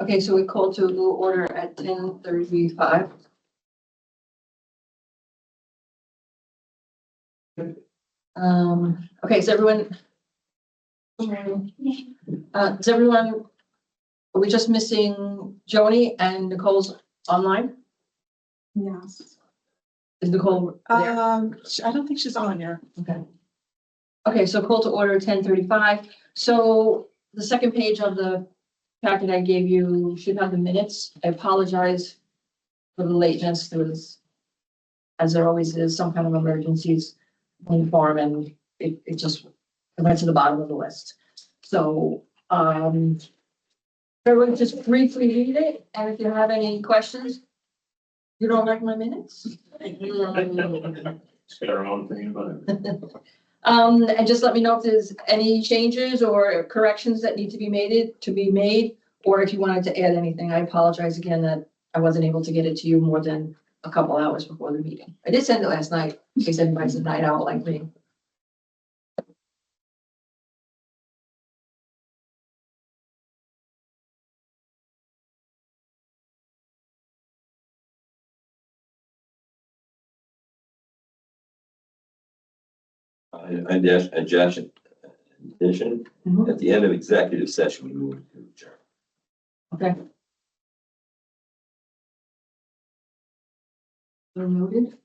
Okay, so we called to order at 10:35. Okay, is everyone? Are we just missing Joni and Nicole's online? Yes. Is Nicole there? I don't think she's on here. Okay. Okay, so call to order 10:35. So the second page of the packet I gave you should have the minutes. I apologize for the lateness. There was, as there always is, some kind of emergencies on the farm, and it just went to the bottom of the list. So, everyone just briefly read it, and if you have any questions, you don't like my minutes? It's got our own thing about it. And just let me know if there's any changes or corrections that need to be made, or if you wanted to add anything. I apologize again that I wasn't able to get it to you more than a couple hours before the meeting. I did send it last night, in case anybody's a night owl like me. Addition, Mhm. at the end of executive session, we move to adjourn. Okay. So noted.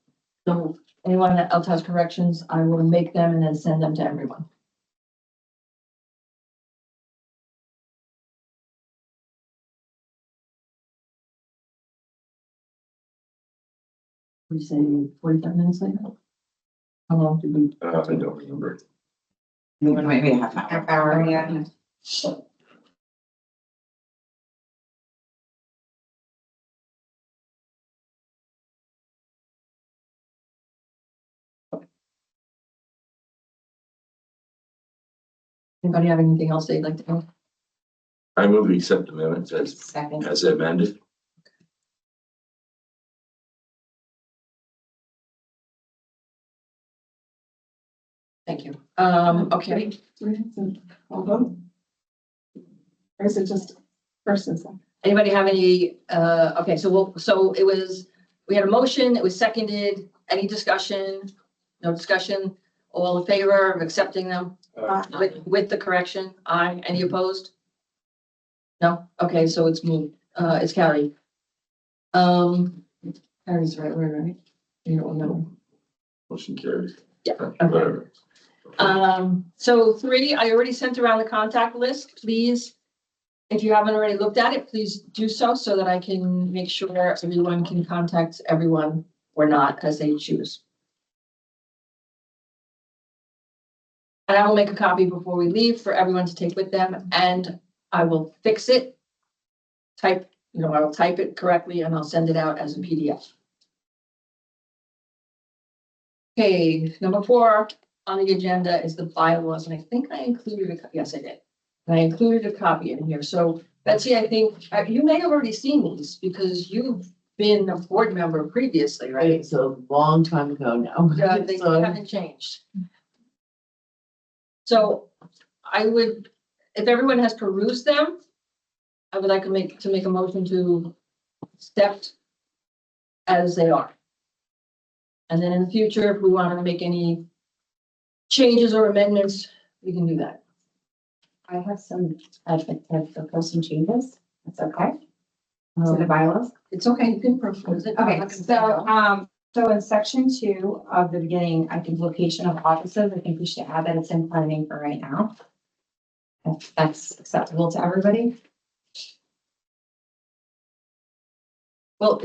So anyone that else has corrections, I will make them and then send them to everyone. We say 45 minutes later? How long did we? I don't remember. Maybe a half hour. Half hour, yeah. Anybody have anything else they'd like to know? I move to accept the minutes Second. as amended. Thank you. Okay. Hold on. Or is it just first and second? Anybody have any, okay, so we had a motion, it was seconded. Any discussion? No discussion? All in favor of accepting them with the correction? Aye. Any opposed? No? Okay, so it's moved, it's carried. Carrie's the right word, right? You don't remember. Motion carries. Yeah, Whatever. So 3, I already sent around the contact list. Please, if you haven't already looked at it, please do so that I can make sure everyone can contact everyone or not as they choose. And I will make a copy before we leave for everyone to take with them, and I will fix it. I will type it correctly and I'll send it out as a PDF. Okay, number 4 on the agenda is the bylaws, and I think I included yes, I did. And I included a copy in here. So Betsy, I think you may have already seen these because you've been a board member previously, right? It's a long time ago now. Yeah, they So, haven't changed. So I would, if everyone has perused them, I would like to make a motion to accept as they are. And then in the future, if we want to make any changes or amendments, we can do that. I have some, I've proposed some changes. That's okay. To the bylaws. It's okay, you can propose it. Okay, so in section 2 of the beginning, I think location of offices, I think we should add that it's in planning for right now. If that's acceptable to everybody. Well,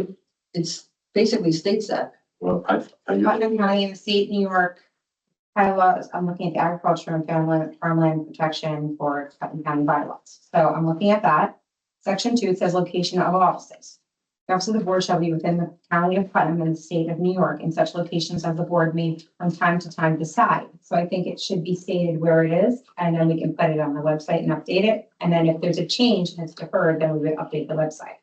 it's basically states that. Well, Putnam County and the state, New York. Bylaws, I'm looking at the agriculture and farmland protection for Putnam County bylaws. So I'm looking at that. Section 2, it says location of offices. The office of the board shall be within the county of Putnam and the state of New York, in such locations as the board may from time to time decide. So I think it should be stated where it is, and then we can put it on the website and update it. And then if there's a change and it's deferred, then we would update the website.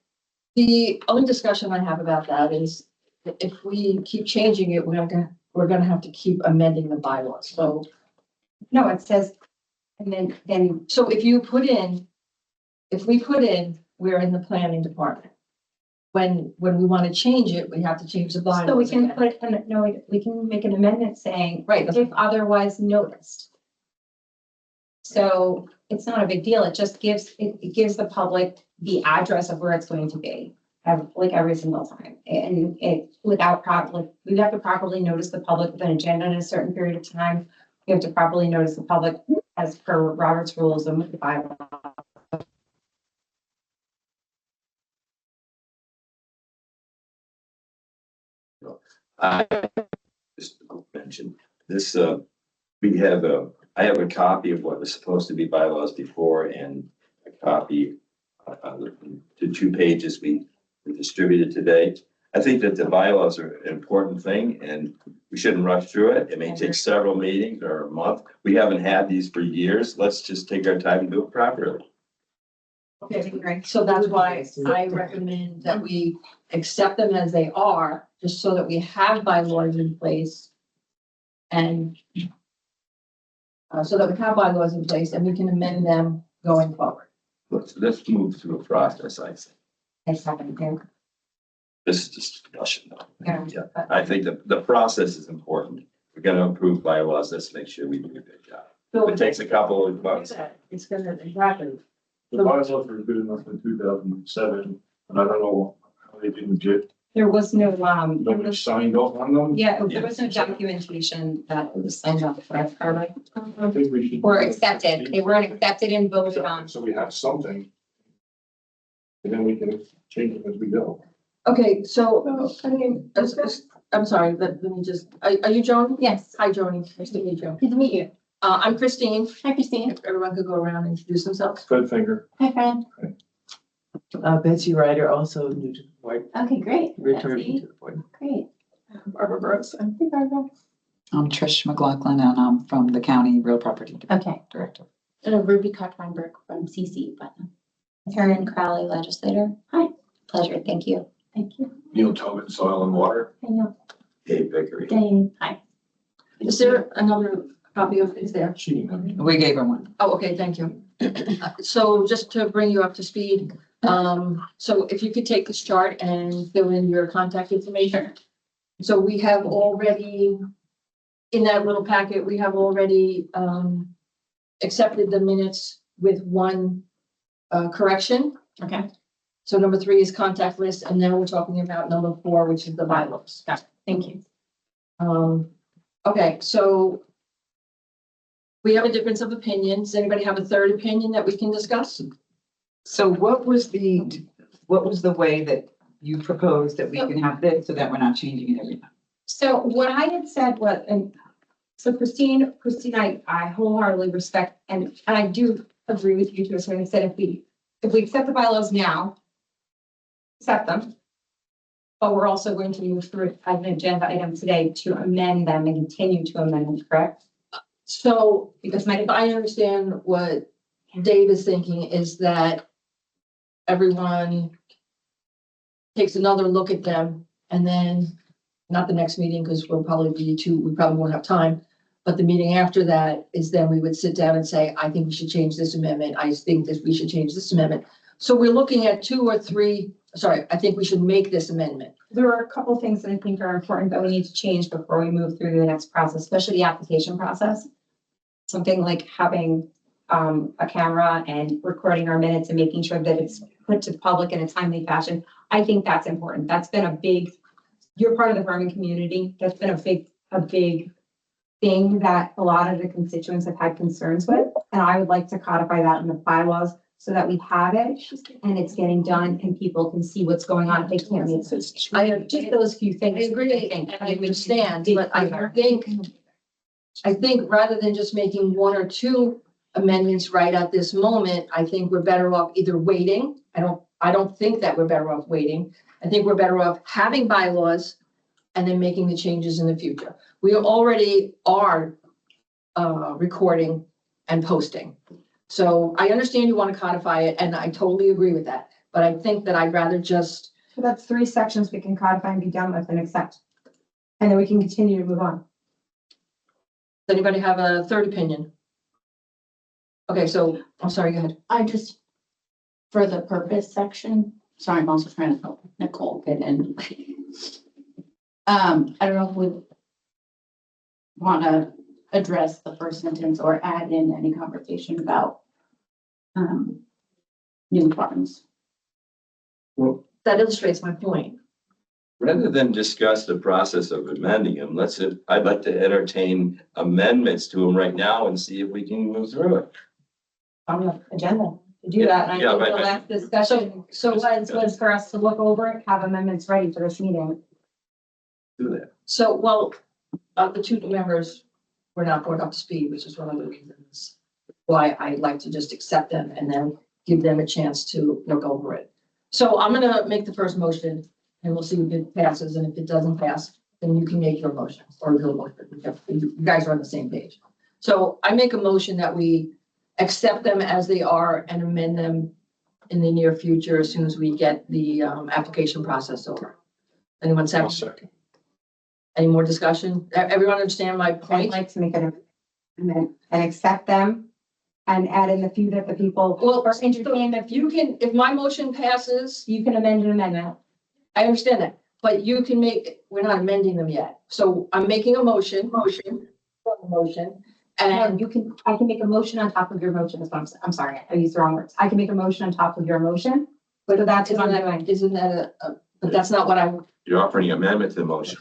The only discussion I have about that is if we keep changing it, we're gonna have to keep amending the bylaws. So, No, it says, and then so if we put in we're in the planning department. When we want to change it, we have to change the bylaws. So we can again. put, no, we can make an amendment saying, Right, that's- if otherwise noticed. So it's not a big deal. It just gives, it gives the public the address of where it's going to be. Like every single time, and it without properly, we have to properly notice the public with an agenda in a certain period of time. We have to properly notice the public as per Robert's rules and with the bylaw. I just mentioned this, I have a copy of what was supposed to be bylaws before and a copy to 2 pages we distributed today. I think that the bylaws are an important thing and we shouldn't rush through it. It may take several meetings or a month. We haven't had these for years. Let's just take our time and do it properly. Okay, great. So that's why I recommend that we accept them as they are, just so that we have bylaws in place. And so that we have bylaws in place and we can amend them going forward. Let's move through a process, I think. I second him. This is just discussion though. Yeah. Yeah, I think the process is important. We're gonna improve bylaws. Let's make sure we do a good job. So If it takes a couple of months. it's gonna, exactly. The bylaws were good enough in 2007, and I don't know how they didn't get, There was no, nobody signed off on them. yeah, there was no documentation that it was signed off for, correct? I think we should. Or accepted. They weren't accepted and voted on. So we have something. And then we can change it as we go. Okay, so, Well, I mean, I'm sorry, let me just, are you Joni? Yes. Hi, Joni. Nice to meet you. Good to meet you. I'm Christine. Hi, Christine. If everyone could go around and introduce themselves. Good finger. Hi, Fran. Betsy Ryder, also new to the board, Okay, great. returning to the board. Great. Barbara Burrows. Hey, Barbara. I'm Trish McLaughlin and I'm from the County Real Property Okay. Director. Ruby Cock-Weinberg from CC Putnam. Karen Crowley, legislator. Hi. Pleasure, thank you. Thank you. Neil Tobin, Soil and Water. I know. Dave Vickery. Dane. Hi. Is there another copy of, is there? She didn't have any. We gave her one. Oh, okay, thank you. So just to bring you up to speed, so if you could take this chart and fill in your contact information. So we have already, in that little packet, we have already accepted the minutes with one correction. Okay. So number 3 is contact list, and now we're talking about number 4, which is the bylaws. Got it. Thank you. Okay, so we have a difference of opinions. Anybody have a third opinion that we can discuss? So what was the way that you proposed that we can have this so that we're not changing it every time? So what I had said was, and so Christine, I wholeheartedly respect, and I do agree with you to a certain extent, if we accept the bylaws now, accept them. But we're also going to move through it as an agenda item today to amend them and continue to amend them, correct? So Because if I understand what Dave is thinking is that everyone takes another look at them and then, not the next meeting, because we probably won't have time. But the meeting after that is then we would sit down and say, I think we should change this amendment. I think that we should change this amendment. So we're looking at 2 or 3, I think we should make this amendment. there are a couple of things that I think are important that we need to change before we move through the next process, especially the application process. Something like having a camera and recording our minutes and making sure that it's put to the public in a timely fashion. I think that's important. That's been you're part of the farming community. That's been a big thing that a lot of the constituents have had concerns with. And I would like to codify that in the bylaws so that we have it and it's getting done and people can see what's going on. They can't make this. Just those few things. I agree, think. and I understand, but I think rather than just making 1 or 2 amendments right at this moment, I think we're better off either waiting. I don't think that we're better off waiting. I think we're better off having bylaws and then making the changes in the future. We already are recording and posting. So I understand you want to codify it, and I totally agree with that. But I think that I'd rather just, So that's 3 sections we can codify and be done with and accept. And then we can continue to move on. does anybody have a third opinion? Okay, so, I'm sorry, go ahead. I just, for the purpose section. Sorry, I'm also trying to help Nicole get in. I don't know if we want to address the first sentence or add in any conversation about new farms. Well, That illustrates my point. rather than discuss the process of amending them, I'd like to entertain amendments to them right now and see if we can move through it. On the agenda to do that. And Yeah, I think right. the last discussion So was for us to look over it, have amendments ready for this meeting. Do that. So, well, the two members were not brought up to speed, which is one of the reasons why I like to just accept them and then give them a chance to look over it. So I'm gonna make the first motion and we'll see if it passes, and if it doesn't pass, then you can make your motion or your motion. You guys are on the same page. So I make a motion that we accept them as they are and amend them in the near future as soon as we get the application process over. Anyone I'll second? second. Any more discussion? Everyone understand my I'd point? like to make an amendment and accept them and add in the few that the people Well, or entertain the If few. you can, if my motion passes, You can amend an amendment. I understand that, but you can make, we're not amending them yet. So I'm making a motion, No, and you can, I can make a motion on top of your motion. That's what I'm sorry, I used the wrong words. I can make a motion on top of your motion, but that's what I'm doing. isn't that but that's not what You're offering amendment to the motion.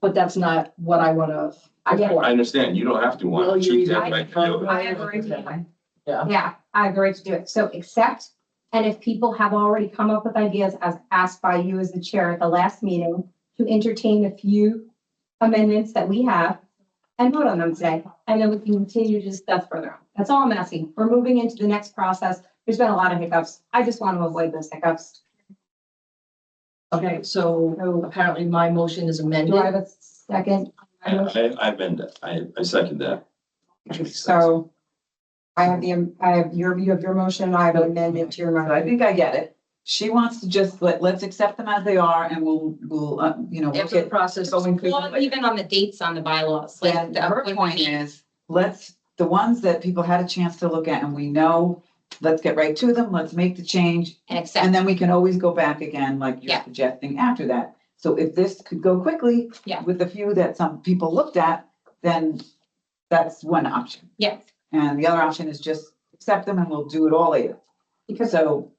but that's not what I wanna. I understand. You don't have to Will want to you cheat that read way it? to do it. I agree to that. Yeah. Yeah, I agree to do it. So accept, and if people have already come up with ideas as asked by you as the chair at the last meeting, to entertain a few amendments that we have and vote on them today, and then we can continue to discuss further. That's all I'm asking. We're moving into the next process. There's been a lot of hiccups. I just want to avoid those hiccups. Okay, so apparently my motion is Do I have amended. a second? I amend that. I second that. So I have your view of your motion. I have an amendment to your So I motion. think I get it. She wants to just let's accept them as they are and we'll, we'll After get the process. going through. Well, even on the dates on the bylaws, like. And her point is, the ones that people had a chance to look at and we know, let's get right to them, let's make the change. And And accept, then we can always go back again, like you're Yeah. suggesting after that. So if this could go quickly. Yeah. With the few that some people looked at, then that's one option. yes, And the other option is just accept them and we'll do it all later. because So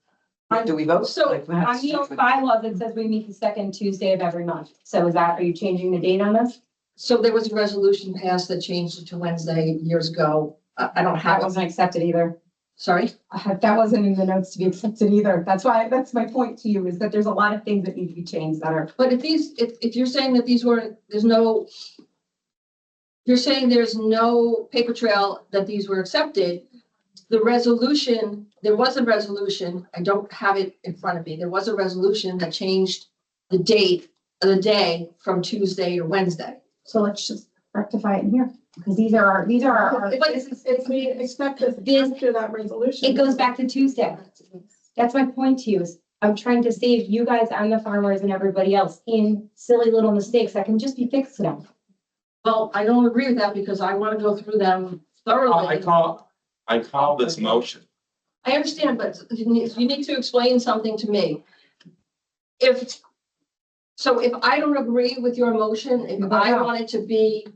do we vote? So, Like, we have on to- the bylaws, it says we meet the second Tuesday of every month. So are you changing the date on this? So there was a resolution passed that changed it to Wednesday years ago. I don't That have, wasn't accepted either. sorry? That wasn't in the notes to be accepted either. That's my point to you, is that there's a lot of things that need to be changed that are. But if you're saying that these weren't, you're saying there's no paper trail that these were accepted. The resolution, there was a resolution, I don't have it in front of me. There was a resolution that changed the date of the day from Tuesday to Wednesday. So let's just rectify it in here, because these are our. But If we expect this This- after that resolution. It goes back to Tuesday. That's my point to you, is I'm trying to save you guys and the farmers and everybody else in silly little mistakes that can just be fixed today. Well, I don't agree with that because I want to go through them I thoroughly. call this motion. I understand, but you need to explain something to me. So if I don't agree with your motion, if I want it to be,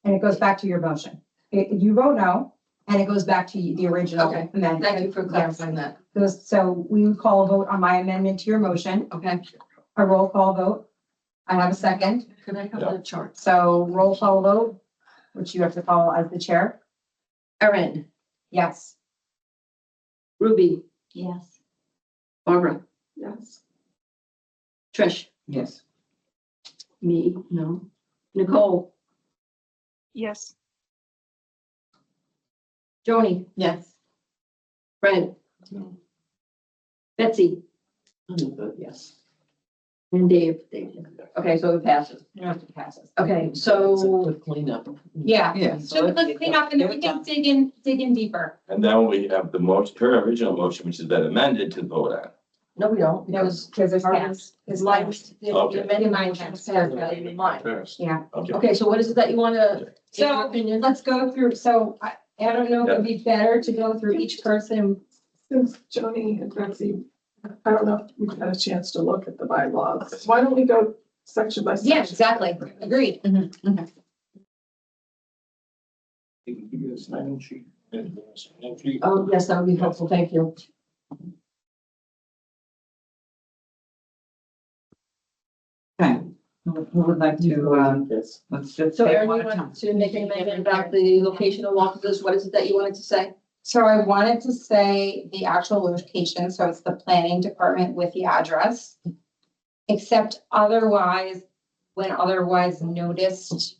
And it goes back to your motion. You vote no, and it goes back to the original Okay, amendment. thank you for clarifying that, So we would call a vote on my amendment to your motion, okay? a roll call vote. I have a second, Could I have the chart? so roll call vote, which you have to follow as the chair. Erin, Yes. Ruby, Yes. Barbara, Yes. Trish, Yes. me, no. Nicole, Yes. Joni, Yes. Fred, No. Betsy, Yes. and Dave. Okay, so it passes. It passes. Okay, It's a so, good cleanup. Yeah, Yeah. so let's clean up and then we can dig in deeper. And then we have the motion, her original motion, which has been amended to vote on. no, we don't, because Because it's Ours- passed. It's mine, passed. the Okay. amendment motion was passed, not even mine. Passed. Yeah, Okay. Okay, so what is it that you want to, in your so opinion? let's go through, so I don't know if it'd be better to go through each person Since Joni and Betsy, I don't know if you've had a chance to look at the bylaws. Why don't we go section by section? Yeah, exactly. Agreed. You can give you a sign-in sheet. Sign-in sheet. Oh, yes, that would be helpful. Thank you. Okay, who would like to, let's just So take Erin, one you at a time. wanted to make an amendment about the location of offices. What is it that you wanted to say? So I wanted to say the actual location, so it's the planning department with the address. Except otherwise, when otherwise noticed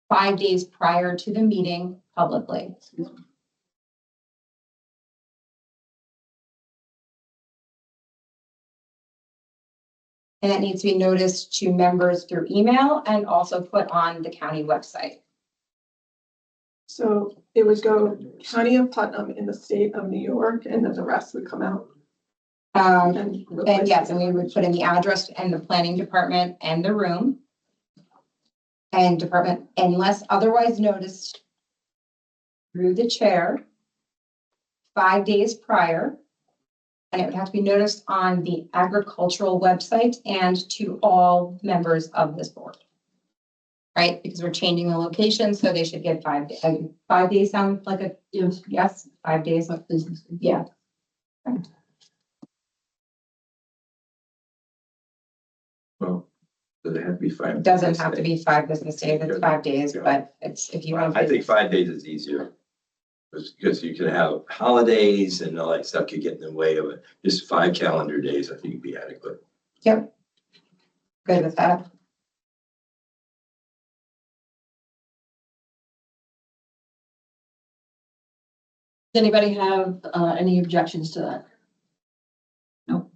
5 days prior to the meeting publicly. And it needs to be noticed to members through email and also put on the county website. So it would go County of Putnam in the state of New York, and then the rest would come out. And yes, and we would put in the address and the planning department and the room. And department, unless otherwise noticed through the chair 5 days prior. And it would have to be noticed on the agricultural website and to all members of this board. Right, because we're changing the location, so they should get 5 days. 5 days sound like a, yes, 5 days of business, yeah. Well, does it have to be 5? It doesn't have to be 5 business days, it's 5 days, but it's, if you want. I think 5 days is easier. Because you can have holidays and all that stuff could get in the way of it. Just 5 calendar days, I think would be adequate. Yep. Good with that. Does anybody have any objections to that? No.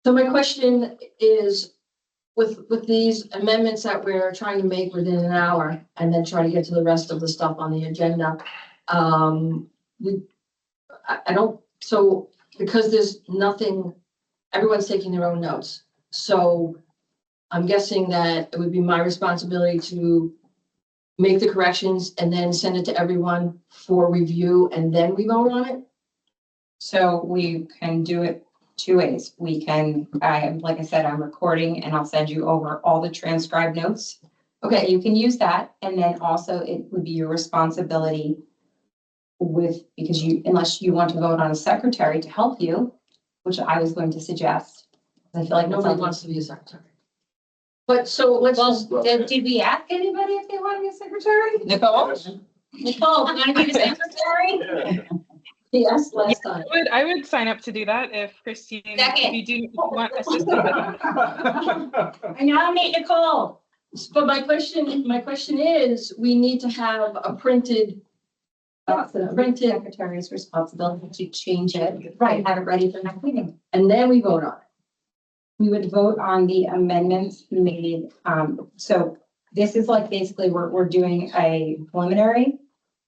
So my question is, with these amendments that we're trying to make within an hour and then try to get to the rest of the stuff on the agenda, I don't, so because there's nothing, everyone's taking their own notes. So I'm guessing that it would be my responsibility to make the corrections and then send it to everyone for review and then we vote on it? So we can do it 2 ways. We can, like I said, I'm recording and I'll send you over all the transcribed notes. Okay, you can use that. And then also it would be your responsibility because unless you want to vote on a secretary to help you, which I was going to suggest. I feel like Nobody wants to be a secretary. But so let's just, Did we ask anybody if they want to be a secretary? Nicole? Nicole, want to be the secretary? yes, last time. I would sign up to do that if Christine, Second. if you do want assistance with that. I nominate Nicole. But my question is, we need to have a printed, Secretary's responsibility to change it, right, have it ready for next meeting. and then we vote on it. We would vote on the amendments made, so this is like basically we're doing a preliminary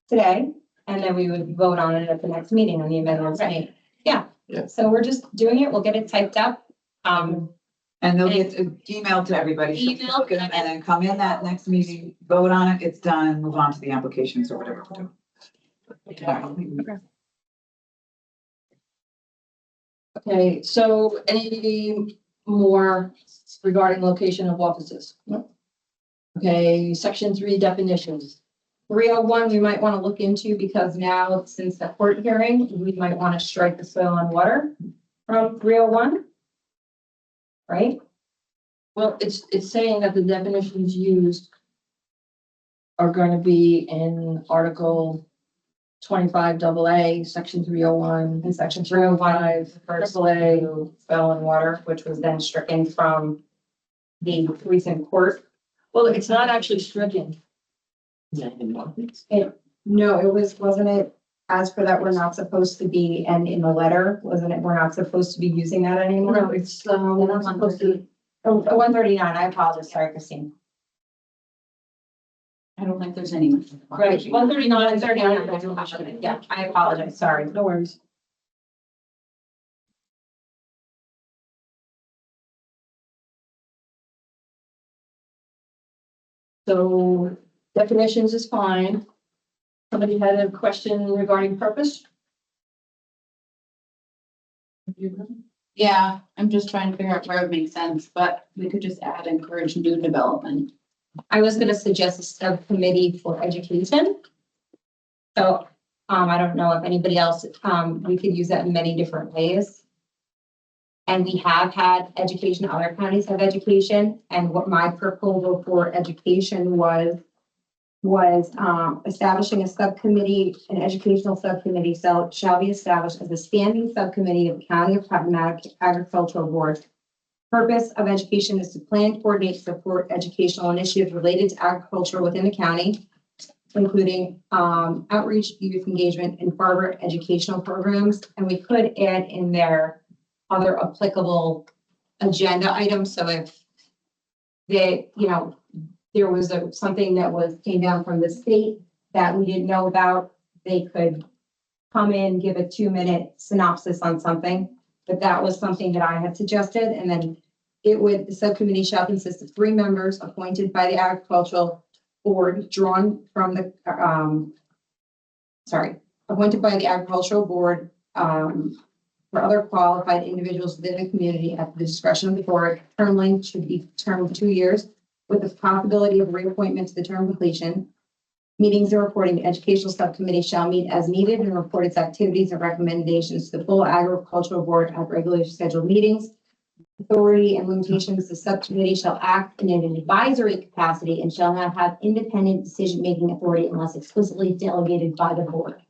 today, and then we would vote on it at the next meeting on the amendments made. Yeah. Yeah. So we're just doing it, we'll get it typed up. And they'll get emailed to everybody. So Email. look at them and then come in that next meeting, vote on it, it's done, move on to the applications or whatever. we're doing. Okay, so any more regarding location of offices? Okay, section 3 definitions. 301, we might want to look into because now, since the court hearing, we might want to strike the soil and water from 301. Right? Well, it's saying that the definitions used are going to be in Article 25 AA, Section 301, In section 301, the first AAA. soil and water, which was then stricken from the recent court. Well, it's not actually stricken. No, wasn't it, as for that, we're not supposed to be, and in the letter, wasn't it, we're not supposed to be using that anymore? No, it's, we're not supposed to. Oh, 139, I apologize, sorry, Christine. I don't think there's any. Right, 139, 139, yeah, I apologize, sorry. No worries. So definitions is fine. Somebody had a question regarding purpose? Yeah, I'm just trying to figure out where it makes sense, but we could just add encourage new development. I was gonna suggest a subcommittee for education. So, I don't know if anybody else, we could use that in many different ways. And we have had education, other counties have education, and what my proposal for education was establishing a subcommittee, an educational subcommittee, shall be established as a standing subcommittee of the County of Appomattox Agricultural Board. Purpose of education is to plan, coordinate, support educational initiatives related to agriculture within the county, including outreach, youth engagement, and farmer educational programs. And we could add in there other applicable agenda items. So if they, there was something that came down from the state that we didn't know about, they could come in, give a 2-minute synopsis on something. But that was something that I had suggested, and then the subcommittee shall consist of 3 members appointed by the agricultural board, drawn from the, appointed by the agricultural board, for other qualified individuals within the community at the discretion of the board. Term length should be term of 2 years, with the possibility of reappointment to the term completion. Meetings and reporting, the educational subcommittee shall meet as needed and report its activities and recommendations to the full agricultural board at regularly scheduled meetings. Authority and limitations, the subcommittee shall act in an advisory capacity and shall not have independent decision-making authority unless explicitly delegated by the board.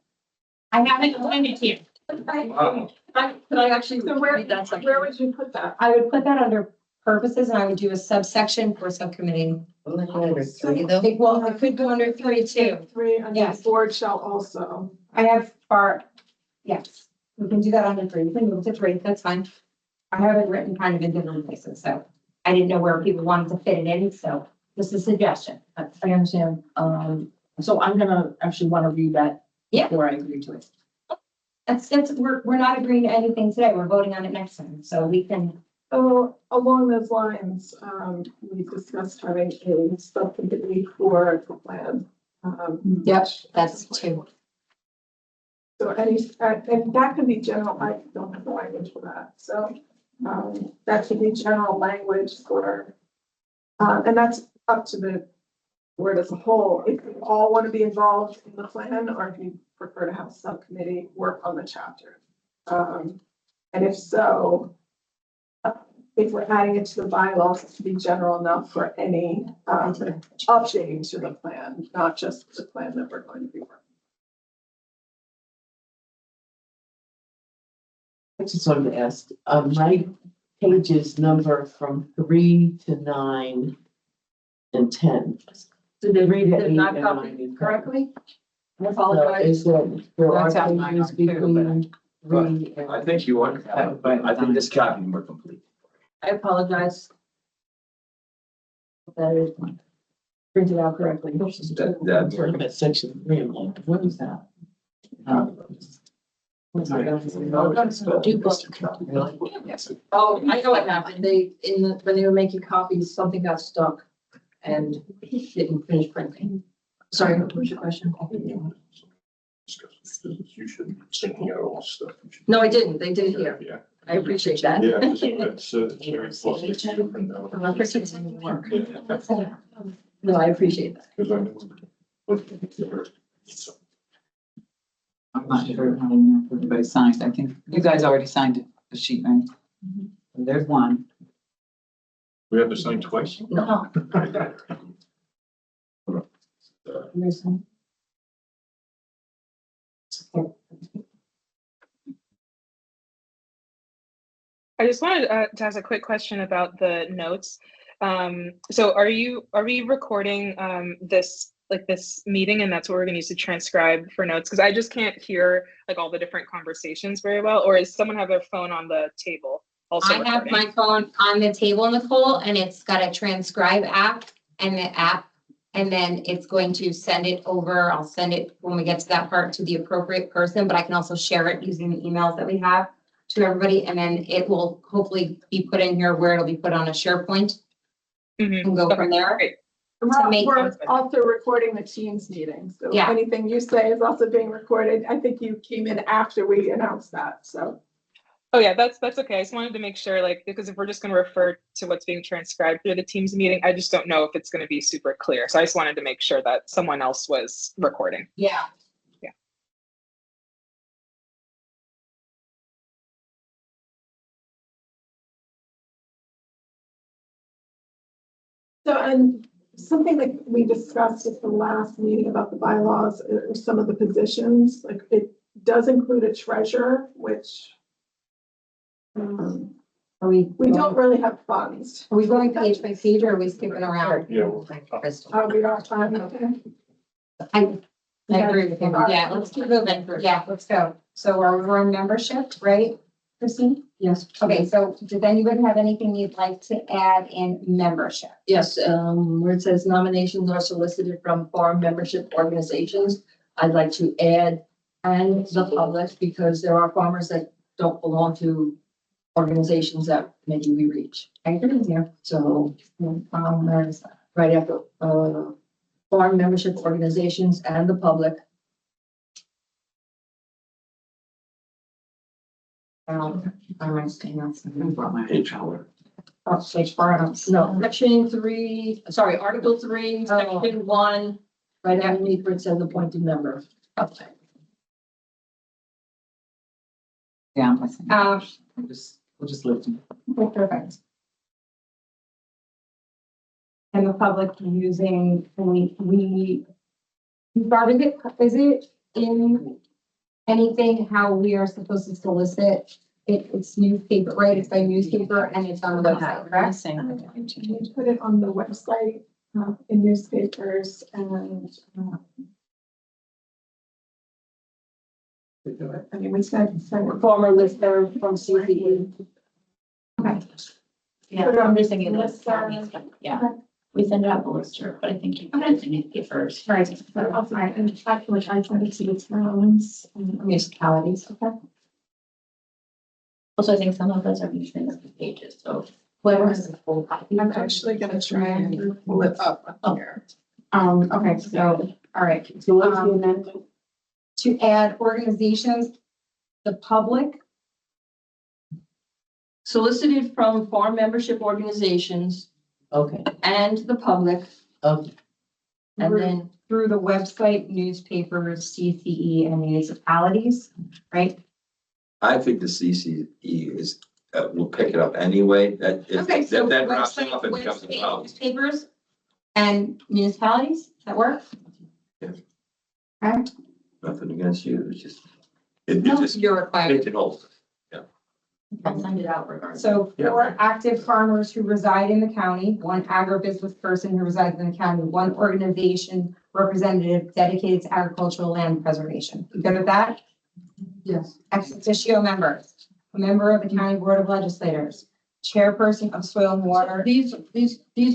I haven't joined it here. Could I actually So where, read that section? where would you put that? I would put that under purposes and I would do a subsection for subcommittee. Well, I could go under 3 too. 3, and the Yes. board shall also. I have yes, we can do that under 3. We can move to 3, that's fine. I have it written kind of in different places, so I didn't know where people wanted to fit it in, so just a suggestion. I understand. So I'm gonna actually want to read that Yeah. before I agree to it. We're not agreeing to anything today. We're voting on it next time, so we can. So along those lines, we discussed having a subcommittee for the plan. Yep, that's 2. So and that could be general, I don't have the language for that, so, that should be general language for, and that's up to the board as a whole, if you all want to be involved in the plan, or if you prefer to have a subcommittee work on the chapter. And if so, if we're adding it to the bylaws, it should be general enough for any, updating to the plan, not just the plan that we're going to be working. I just wanted to ask, my pages number from 3 to 9 and 10. Did they read Did it not and copy 9 correctly? I So apologize. is there are That's how mine pages are too, between 3 and. I think you want, I think this copy is more complete. I apologize. That is printed out correctly. That- Section 3, I'm like, what is that? Oh, I know what happened. When they were making copies, something got stuck and didn't finish printing. Sorry, what was your question? You shouldn't be sending out all stuff. No, I didn't. They did here. Yeah. I appreciate that. Yeah, it's very close to different now. No, I appreciate that. Because I know. I'm not sure how many everybody signed. I think you guys already signed the sheet, right? And there's one. We have to sign twice. No. I just wanted to ask a quick question about the notes. So are we recording this meeting, and that's what we're gonna use to transcribe for notes? Because I just can't hear like all the different conversations very well. Or does someone have their phone on the table also I have recording? my phone on the table, Nicole, and it's got a transcribe app and then it's going to send it over. I'll send it when we get to that part to the appropriate person, but I can also share it using the emails that we have to everybody. And then it will hopefully be put in here where it'll be put on a SharePoint Mhm. and go Okay, from there. great. make We're sense. also recording the Teams meeting, so Yeah. anything you say is also being recorded. I think you came in after we announced that, so. Oh yeah, that's okay. I just wanted to make sure, like, because if we're just going to refer to what's being transcribed through the Teams meeting, I just don't know if it's going to be super clear. So I just wanted to make sure that someone else was recording. Yeah. Yeah. So, and something that we discussed at the last meeting about the bylaws are some of the positions, like it does include a treasurer, which Are we? we don't really have funds. Are we going page by page or are we skipping around? Yeah. Crystal. We don't have, okay. I agree with you. Yeah, let's keep moving. Yeah, let's go. So we're on membership, right, Christine? Yes. Okay, so does anybody have anything you'd like to add in membership? Yes, where it says nominations are solicited from farm membership organizations, I'd like to add and the public, because there are farmers that don't belong to organizations that maybe we reach. I agree with you. So, There's right after, farm membership organizations and the public. I'm asking that's. Page four. Oh, page 4. No, section 3, sorry, article 3, section 1, right underneath where it says appointed member. Okay. Yeah, I'm listening. We'll just listen. Perfect. And the public using, Barb, is it in anything how we are supposed to solicit? It's newspaper, right? It's by newspaper and it's on the website, correct? We put it on the website, in newspapers and, I mean, we sent Former listener from CCE. Okay. Yeah, I'm just thinking of this. Listserv. Yeah, we send out the listserv, but I think you can send it first. Right. but also, and actually, I sent it to the towns and Municipalities, okay. Also, I think some of us are using the pages, so. Whoever has the full copy. I'm actually gonna try and pull it up on here. Okay, so, all right. So what's the amendment? To add organizations, the public, Solicited from farm membership organizations Okay, and the public, okay, and then, through the website, newspapers, CCE and municipalities, right? I think the CCE is, will pick it up anyway. Okay, so That drops website, off and becomes a website, problem. newspapers and municipalities, does that work? Yeah. Okay. Nothing against you, it's just, it No, just, you're required. it can hold. I'll send it out regardless. So Yeah. 4 active farmers who reside in the county, 1 agribusiness person who resides in the county, 1 organization representative dedicated to agricultural land preservation. You good with that? yes. Ex officio members, a member of the county board of legislators, chairperson of soil and water. These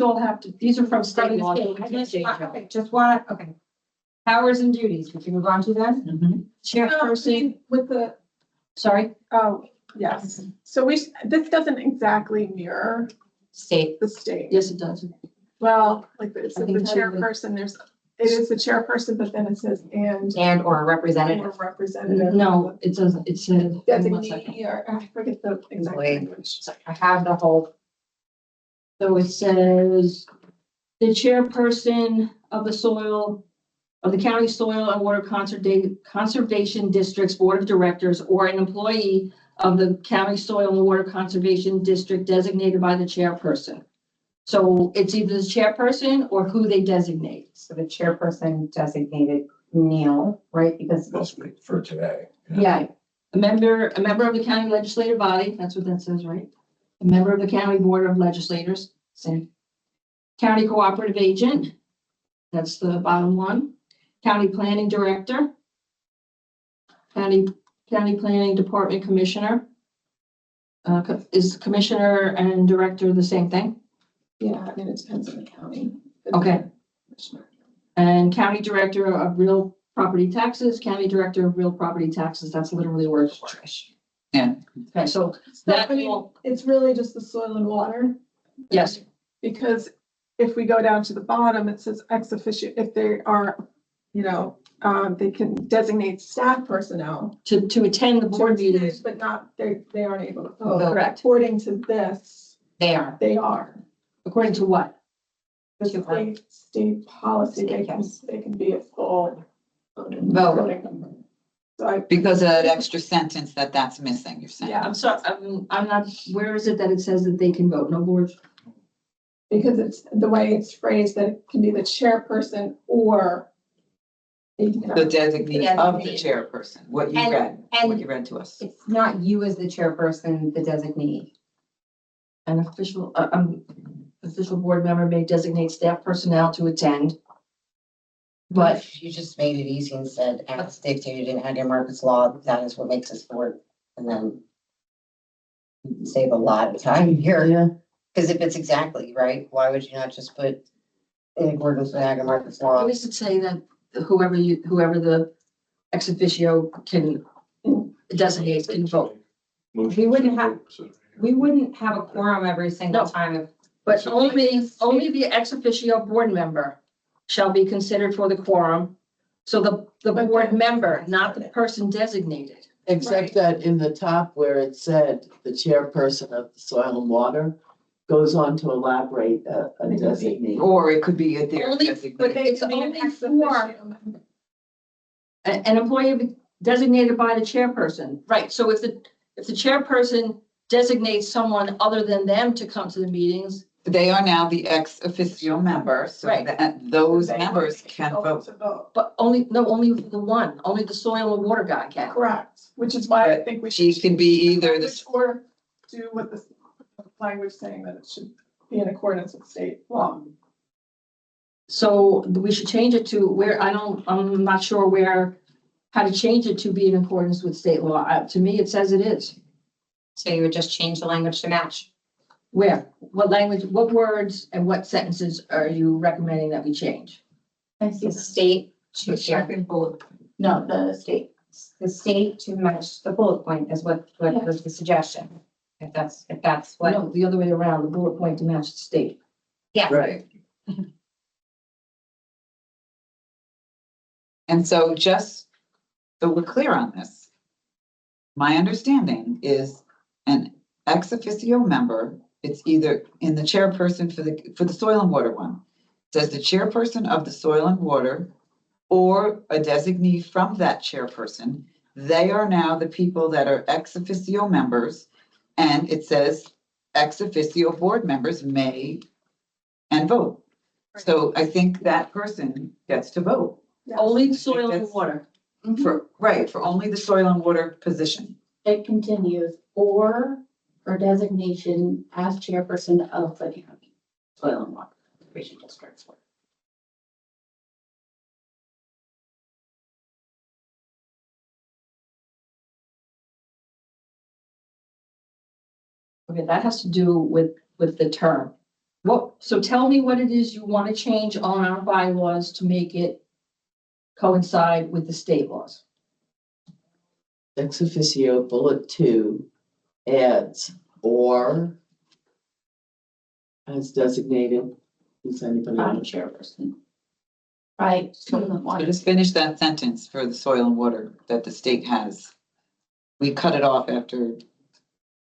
all have to, these are from state law. Okay, just want, okay. Powers and duties, we can move on to them. mhm. Chairperson, With the, Sorry, oh, yes, so this doesn't exactly mirror state. the state. yes, it does. Well, like this, I the think that would- chairperson, it is the chairperson, but then it says and Or a or representative. representative. No, it says, one second. Designee, or I forget the exact Wait. language. I have the whole, So it says, the chairperson of the soil, of the county soil and water conservation district's board of directors, or an employee of the county soil and water conservation district designated by the chairperson. So it's either the chairperson or who they designate. so the chairperson designated Neil, right? Because Must be for today. Yeah, a member of the county legislative body, that's what that says, right? A member of the county board of legislators, same. County cooperative agent, that's the bottom one. County planning director. County planning department commissioner. Is commissioner and director the same thing? Yeah, I mean, it depends on the county. Okay. And county director of real property taxes, county director of real property taxes, that's literally word for word. Yeah. Okay, so So, that I mean, will, it's really just the soil and water. yes, Because if we go down to the bottom, it says ex officio, if they are, they can designate staff personnel. To attend the board meetings. But not, they aren't able to Oh, vote. correct. According to this, They are. they are. According to what? The To our- state policy, State, yes. they can be a full. Vote. voting member. So I, Because of that extra sentence that's missing, you're saying. Yeah. I'm sorry, I'm not, where is it that it says that they can vote? No boards? because it's the way it's phrased, that it can be the chairperson or. The designee of the chairperson, what you And- read, what and- you read to us. It's not you as the chairperson, the designee. An official board member may designate staff personnel to attend. But You just made it easy and said, as dictated in Agri Markets Law, that is what makes us board. And then save a lot of time here. Yeah, Because if it's exactly right, why would you not just put in accordance with Agri Markets why Law? does it say that whoever the ex officio can designate can vote? We wouldn't have- We wouldn't have a quorum every single No. time if But only the ex officio board member shall be considered for the quorum. So the But board then- member, not the person designated. except that in the top where it said the chairperson of the soil and water goes on to elaborate a designee. Or it could be at their Only- designee. but They it's can be an only ex for officio member. an employee designated by the chairperson. Right, so if the chairperson designates someone other than them to come to the meetings, They are now the ex officio member, so Right. that those They members can can go vote. to vote. but only the one, only the soil and water guy can. Correct, which is why I think we should. She can be either the, Or do what the language saying that it should be in accordance with state law. So we should change it to where, I'm not sure how to change it to be in accordance with state law. To me, it says it is. so you would just change the language to match. Where? What language, what words and what sentences are you recommending that we change? The state to The second bullet. No, the state. the state to match the bullet point is what was the suggestion. If that's what, No, the other way around, the bullet point to match the state. yeah. Right. and so just so we're clear on this. My understanding is an ex officio member, it's either in the chairperson for the soil and water one. Says the chairperson of the soil and water or a designee from that chairperson. They are now the people that are ex officio members. And it says ex officio board members may and vote. So I think that person gets to vote Only the soil and That's- water. for only the soil and water position. It continues, or her designation as chairperson of the county soil and water conservation district. Okay, that has to do with the term. So tell me what it is you want to change on our bylaws to make it coincide with the state laws. Ex officio bullet 2 adds or as designated. Is anybody By on? chairperson. Right, soil and So water. just finish that sentence for the soil and water that the state has. We cut it off after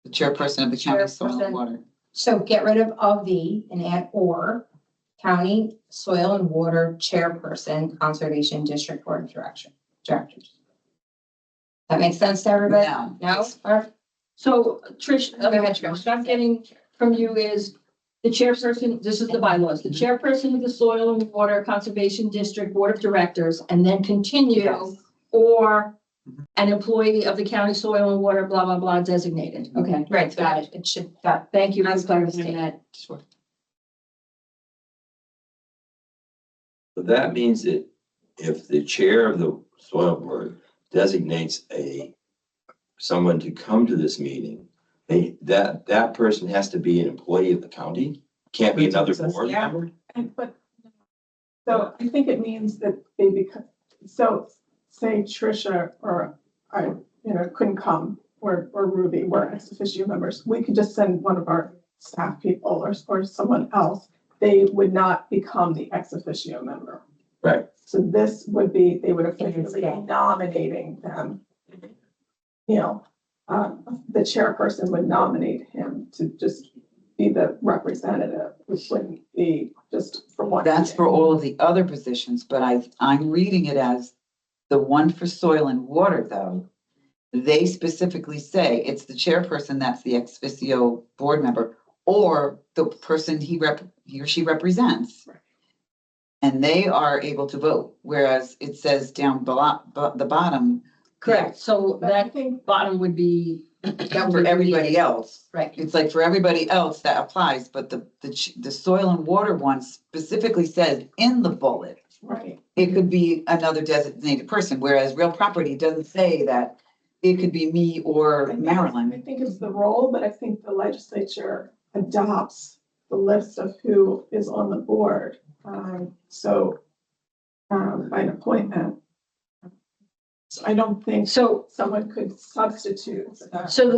the chairperson of the county soil Chairperson. and water. So get rid of the and add or county soil and water chairperson, conservation district board of directors. That makes sense to everybody? No. No? Or- So Trish, Go ahead, Trish. what I'm getting from you is the chairperson, this is the bylaws, the chairperson of the Soil and Water Conservation District Board of Directors, and then continue, Yes. or an employee of the county soil and water, blah, blah, blah, designated. Okay, Right, so got it. it should, Thank you for That's clarifying clear. that. Sure. But that means that if the chair of the soil board designates someone to come to this meeting, that person has to be an employee of the county, can't be another board Yeah. member? So I think it means that they become, so say Tricia or I, couldn't come, or Ruby, we're ex officio members. We could just send one of our staff people or someone else they would not become the ex officio member. Right. So this would be, they would officially be nominating them. You know, the chairperson would nominate him to just be the representative, which wouldn't be just for one. That's meeting. for all of the other positions, but I'm reading it as the one for soil and water, though. They specifically say it's the chairperson that's the ex officio board member, or the person he or she represents. Right. And they are able to vote, whereas it says down the bottom. Correct, so But I that think, bottom would be. that For would be- everybody else. Right. It's like for everybody else that applies, but the soil and water one specifically says in the bullet, right, it could be another designated person, whereas real property doesn't say that it could be me or I Marilyn. think it's the role, but I think the legislature adopts the list of who is on the board. By an appointment. So I don't think So, someone could substitute for that. so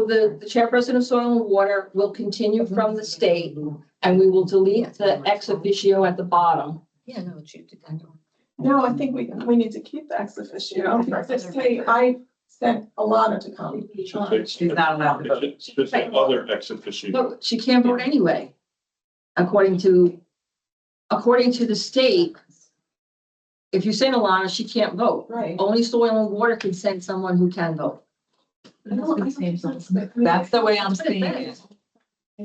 the chairperson of Soil and Water will continue from the state, and we will delete the ex officio at the bottom. Yeah, no, it should depend on. No, I think we need to keep the ex officio. Just say, I sent Alana to come. She's not allowed to vote. It's just other ex officio. But she can't vote anyway. According to the state, if you send Alana, she can't vote. Right. Only Soil and Water can send someone who can vote. That's the way I'm seeing it. I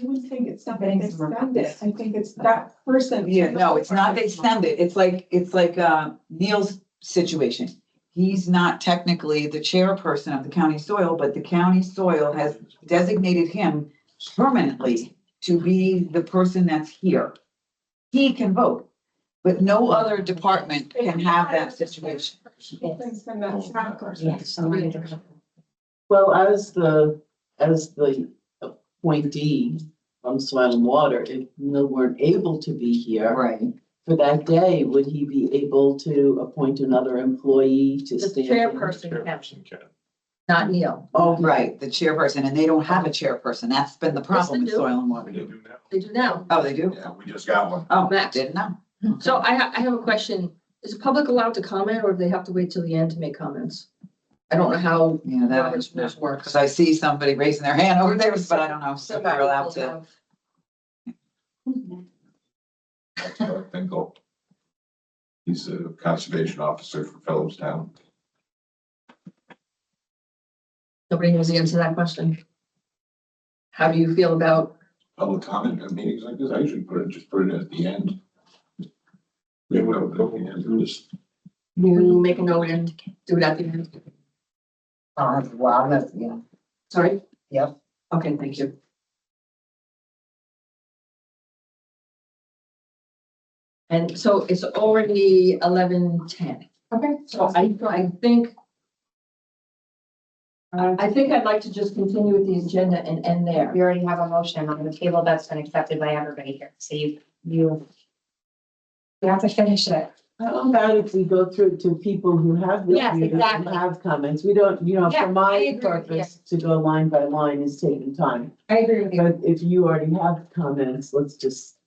wouldn't think it's not that they send it. I think it's that person. Yeah, no, it's not they send it. It's like Neil's situation. He's not technically the chairperson of the county soil, but the county soil has designated him permanently to be the person that's here. He can vote, but no other department can have that situation. They send that person. Yes. Well, as the appointee from Soil and Water, if Neil weren't able to be here Right. for that day, would he be able to appoint another employee to The stand? in? chairperson can, Chairperson can. not Neil. Oh, right, the chairperson, and they don't have a chairperson. That's been the problem with Yes, they do. soil and water. They do now. They do now. Oh, they do? Yeah, we just got one. Oh, Max. didn't know. So I have a question. Is the public allowed to comment, or do they have to wait till the end to make comments? I don't know how Yeah, that Robert's is, rules work. because I see somebody raising their hand over there, but I don't know if they're allowed to. That's what I think. He's a conservation officer for Phillipstown. Nobody knows the answer to that question. How do you feel about, Public comment at meetings like this, I usually put it at the end. Yeah, we'll go and just you make a note and do it at the end? Wow, that's, yeah. Sorry? Yep. Okay, thank you. And so it's already 11:10. Okay. So I think I'd like to just continue with the agenda and end there. We already have a motion on the table that's been accepted by everybody here, so you have to finish it. How about if we go through to people who have this Yes, meeting and exactly. have comments? We don't, Yeah, for I my agree with you. purpose, to go line by line is taking time. I agree with you. But if you already have comments, let's just,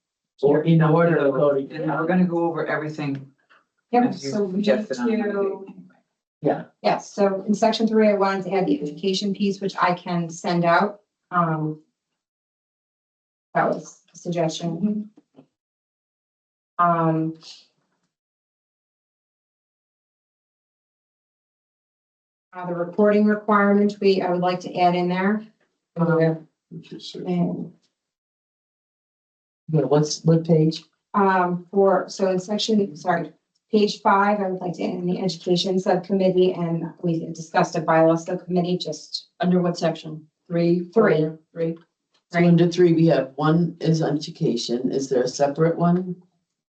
or in order to go to. And we're gonna go over everything. Yep, as you so we need suggested on the to, Yeah. yes, so in section 3, I wanted to add the education piece, which I can send out. That was a suggestion. The reporting requirement, I would like to add in there. And, Yeah, what page? so in section, sorry, page 5, I would like to add in the education subcommittee, and we discussed a bylaw subcommittee, just Under what section? 3, 3. 4, 3? So under 3, we have one is education. Is there a separate one?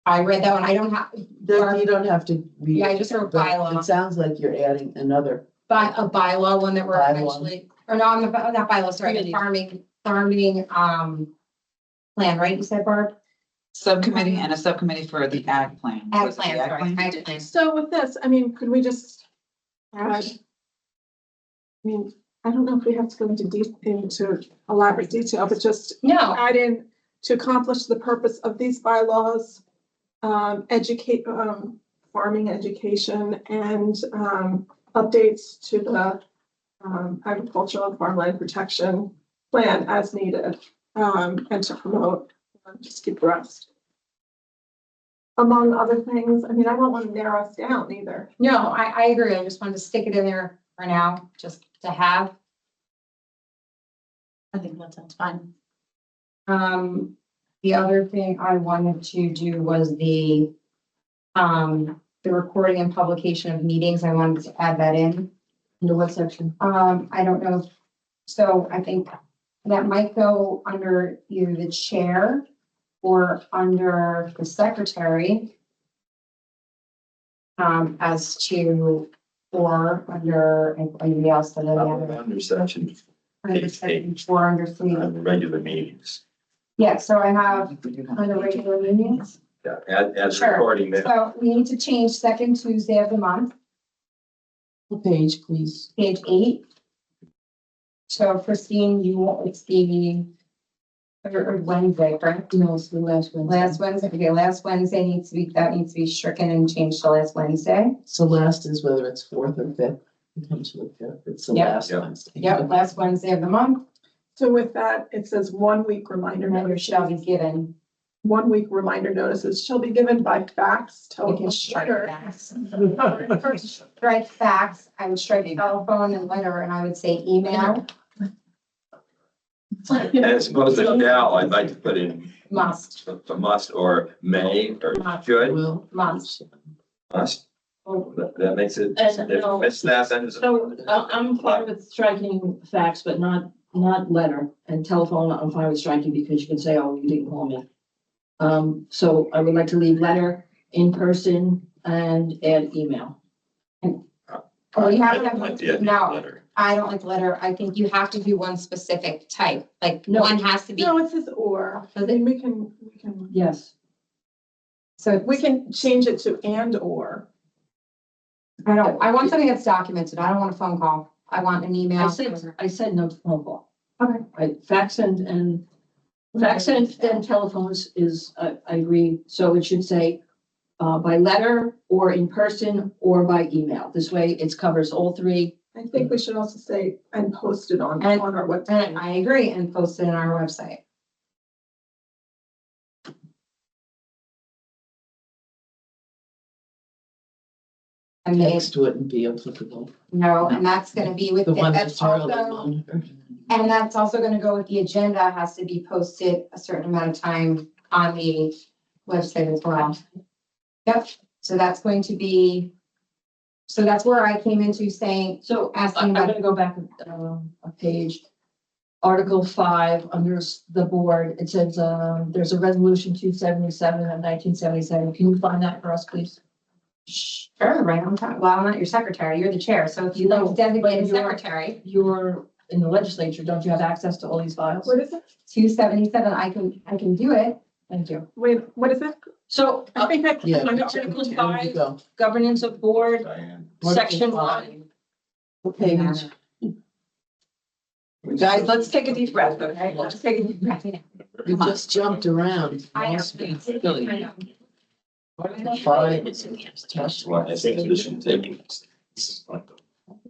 I read that one, I don't have, You don't have to read. Yeah, I just heard but bylaw. It sounds like you're adding another. a bylaw one that we're Bylaw. eventually, or no, not bylaw, sorry, the farming, plan, right, you said, Barb? Subcommittee and a subcommittee for the ag plan. Ag Was it the plan, sorry, ag plan. So with this, I mean, could we just add? I mean, I don't know if we have to go into elaborate detail, but just No, add in to accomplish the purpose of these bylaws, educate, farming education and, updates to the, agricultural and farmland protection plan as needed, and to promote, just keep abreast. Among other things, I mean, I don't want to narrow us down either. No, I agree. I just wanted to stick it in there for now, just to have. I think that sounds fine. The other thing I wanted to do was the recording and publication of meetings. I wanted to add that in. Into what section? I don't know. So I think that might go under either the chair or under the secretary. As to, or under anybody else that I have. Under section, Under section 4, under 3. under regular meetings. Yeah, so I have under regular meetings. Yeah, as Sure. recording that. So we need to change second Tuesday of the month, What page, please? page 8. So Christine, you want it's the or Wednesday, correct? No, it's the last one. Last Wednesday, okay, last Wednesday needs to be, that needs to be stricken and changed to last Wednesday. So last is whether it's fourth or fifth. It comes to the fifth. It's the Yep. last Yep. Wednesday. Yep, last Wednesday of the month, So with that, it says 1 week reminder reminder notice. shall be given. 1 week reminder notices shall be given by fax, We telephone, can strike letter. fax. Strike fax, I would strike telephone and letter, and I would say email As opposed to shall, I'd like to put in must. a must or may or should, Well. Must. must. That makes it, And, if no. it's that, then it's. So I'm fine with striking fax, but not letter, and telephone, I'm fine with striking because you can say, oh, you didn't call me. So I would like to leave letter, in person, and add email. Oh, you have I to don't like the have, idea of no, letter. I don't like letter. I think you have to do one specific type, like No. one has to be, No, it says or, I mean, we can, Yes. so we can change it to and or. I want something that's documented. I don't want a phone call. I want an email. I said no phone call. Okay. Fax and telephones is, I agree, so it should say by letter or in person or by email. This way it covers all three. I think we should also say and post it on And- our website. And I agree, and post it on our website. And they, Text wouldn't be applicable. no, and that's gonna be with, The one that's that's really also, monitored. and that's also gonna go with the agenda, has to be posted a certain amount of time on the website as well. Yep, so that's going to be, so that's where I came into saying, So Asking I'm about- gonna go back a page. Article 5, under the board, it says, there's a resolution 277 of 1977. Can you find that for us, please? sure, right on time. Well, I'm not your secretary, you're the chair, so if you'd like to No, designate but a you're- secretary, You're in the legislature, don't you have access to all these files? What is it? 277, I can do it. Thank you. Wait, what is it? So, I think I. Yeah. under there Article you 5, go. governance of board, Diane. section Article 1. What page? Guys, let's take a deep breath, okay? Let's take a deep breath. You Come on. just jumped around. I know. Lost me. I know. Article 5 is That's why I think we should take.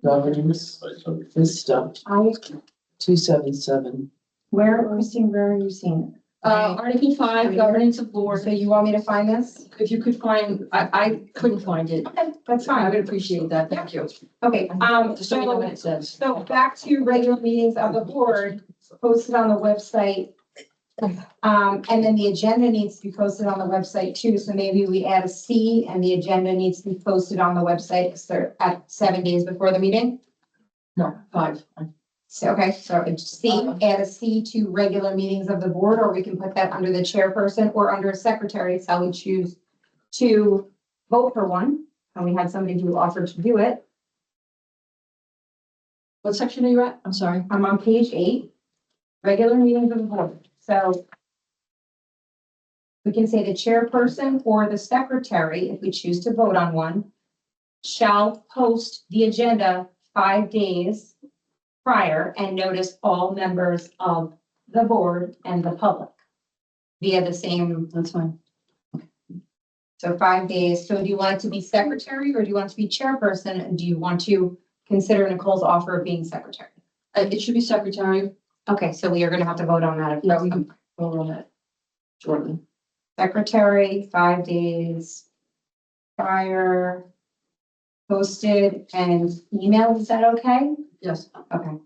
governance, this stuff, I, 277. Christine, where are you seeing? it? Article 5, governance of board. So you want me to find this? If you could find, I couldn't find it. Okay, that's I fine. would appreciate that, thank you. Okay, Just so you know what so, it says. so back to regular meetings of the board, posted on the website. And then the agenda needs to be posted on the website too, so maybe we add a C and the agenda needs to be posted on the website at 7 days before the meeting. No, 5. So, okay, so it's C, add a C to regular meetings of the board, or we can put that under the chairperson or under a secretary, it's how we choose to vote for one. And we had somebody who offered to do it. What section are you at? I'm sorry. I'm on page 8, regular meetings of the board, so we can say the chairperson or the secretary, if we choose to vote on one, shall post the agenda 5 days prior and notice all members of the board and the public. via the same, That's fine. so 5 days. So do you want it to be secretary or do you want it to be chairperson? And do you want to consider Nicole's offer of being secretary? It should be secretary. Okay, so we are gonna have to vote on that. Yeah, we can vote on that shortly. Secretary, 5 days prior, posted and emailed. Is that okay? Yes. Okay.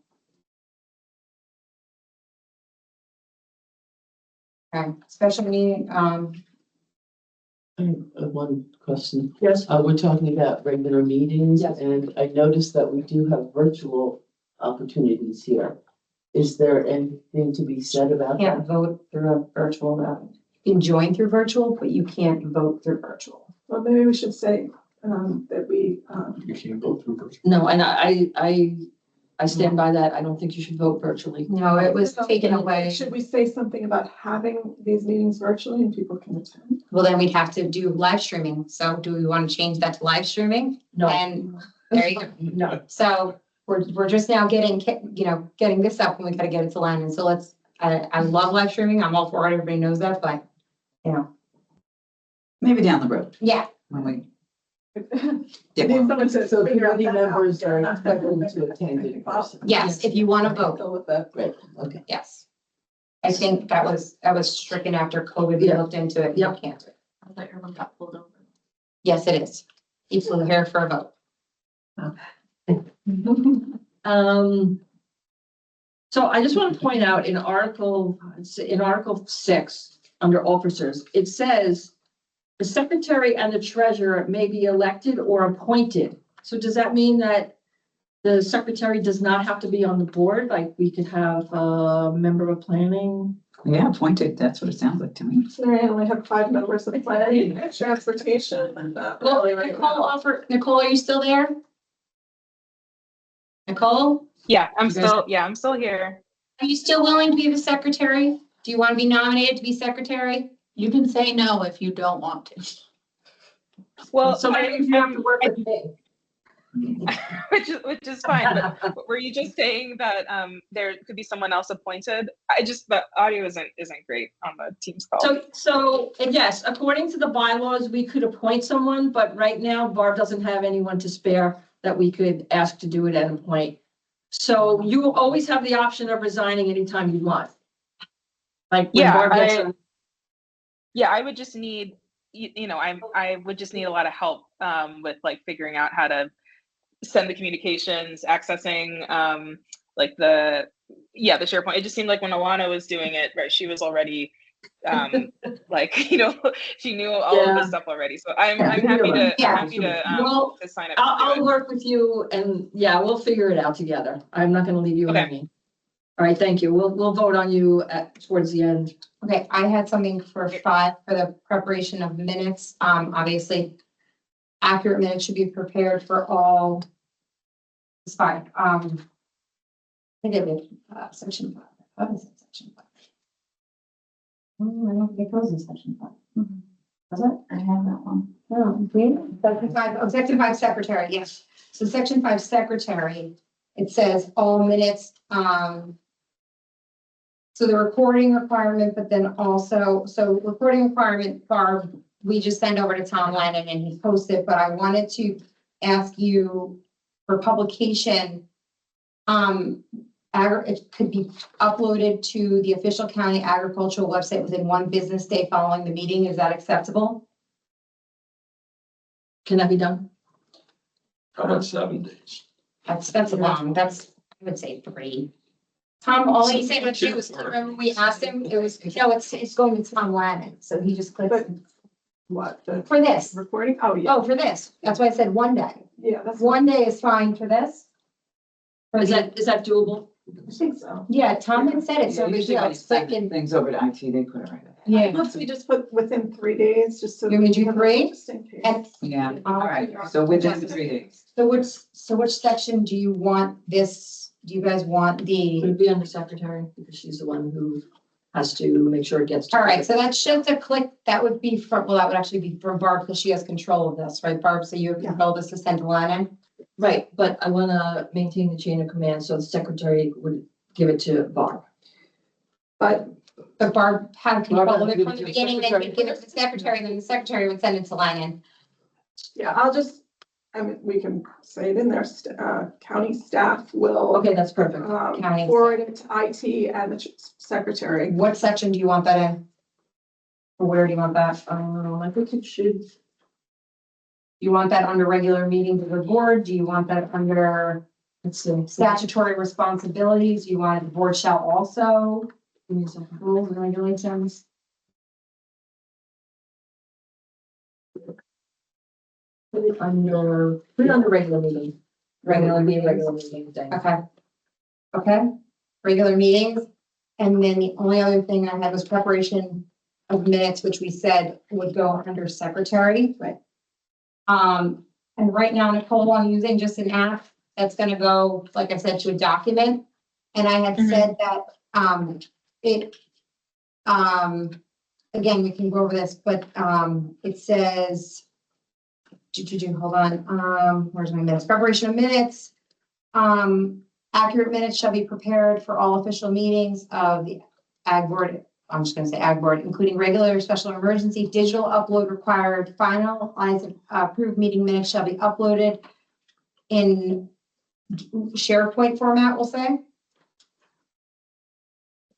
Okay, special meeting, I have one question. Yes. We're talking about regular meetings. Yes. And I noticed that we do have virtual opportunities here. Is there anything to be said about can't that? vote through a virtual, you can join through virtual, but you can't vote through virtual. Well, maybe we should say, that we, You can't go through first. No, and I stand by that. I don't think you should vote virtually. No, it was taken away. should we say something about having these meetings virtually and people can attend? Well, then we'd have to do live streaming. So do we want to change that to live streaming? No. And there you go. No. So we're just now getting, getting this up and we gotta get it to Landon. So let's, I love live streaming. I'm all for it. Everybody knows that, but, Maybe down the road yeah. when we. Need someone to So figure out committee that members out. are expected to attend in person. Yes, if you want to vote, Go with that. Great, okay. yes. I think that was stricken after COVID. We Yeah. looked into it. You Yep. can't do it. I thought everyone got pulled over. Yes, it is. You flew here for a vote. So I just want to point out in Article 6, under officers, it says the secretary and the treasurer may be elected or appointed. So does that mean that the secretary does not have to be on the board? Like we could have a member of planning? Yeah, appointed, that's what it sounds like to me. So I only have 5 members of planning, transportation, and Well, really right now. Nicole, are you still there? Nicole, Yeah, I'm You guys- still here. are you still willing to be the secretary? Do you want to be nominated to be secretary? You can say no if you don't want to. Well, So that means you have to work with me. which is fine, but were you just saying that there could be someone else appointed? The audio isn't great on the Teams call. So, and yes, according to the bylaws, we could appoint someone, but right now Barb doesn't have anyone to spare that we could ask to do it at a point. So you will always have the option of resigning anytime you want. Like when Yeah, Barb gets Yeah, I would just need, I would just need a lot of help with like figuring out how to send the communications, accessing the SharePoint. It just seemed like when Alana was doing it, right, she was already she knew all of this stuff already. So I'm happy to Well, to sign up. I'll work with you and we'll figure it out together. I'm not gonna leave you Okay. hanging. All right, thank you. We'll vote on you towards the end. Okay, I had something for 5 for the preparation of minutes. Obviously, accurate minutes should be prepared for all. It's fine. I did it, section 5. What is it, section 5? I don't think it goes in section 5. Does it? I have that one. Oh, okay. Section 5 secretary, yes. So section 5 secretary, it says all minutes, so the recording requirement, but then also, so recording requirement, Barb, we just send over to Tom Lennon and he posts it, but I wanted to ask you for publication. It could be uploaded to the official county agricultural website within 1 business day following the meeting. Is that acceptable? Can that be done? How about 7 days? That's long, I would say 3. Tom, all he said was, remember we asked him, it's going to Tom Lennon, so he just clicks. But what, the For this, recording? Oh, yeah, for this, that's why I said 1 day. yeah, that's. 1 day is fine for this. Is that doable? I think so. Yeah, Tom had said it, so we Usually when just you click send and, things over to IT, they put it right in. yeah. Let's we just put within 3 days, just so. You want me to do 3? Just in case. And, Yeah, all right, so within 3 days. so which section do you want this, do you guys want Would the? it be under secretary because she's the one who has to make sure it gets. to- All right, so that's just a click, that would be from, well, that would actually be from Barb because she has control of this, right, Barb? So you have control of this to send to Lennon? Right, but I want to maintain the chain of command, so the secretary would give it to Barb. But But Barb had control of it Give from it the to the beginning, then secretary she'd give it to the secretary, and then the secretary would send it to Langen. Yeah, I mean, we can say it in there, county staff will. Okay, that's perfect. County. Forward it to IT and the secretary. What section do you want that in? Or where do you want that? I think it should, You want that under regular meetings of the board? Do you want that under let's see. statutory responsibilities? You want the board shall also Give me a second. rules and regulations? Put it under regular meeting. Regular meeting thing. Okay. Okay, regular meetings. And then the only other thing I had was preparation of minutes, which we said would go under secretary. Right. And right now, Nicole, I'm using just an app that's gonna go, like I said, to a document. And I had said that, it, again, we can go over this, but, it says, hold on, where's my minutes? Preparation of minutes. Accurate minutes shall be prepared for all official meetings of the ag board. I'm just gonna say ag board, including regular, special, or emergency, digital upload required, finalized, approved meeting minutes shall be uploaded in SharePoint format, we'll say,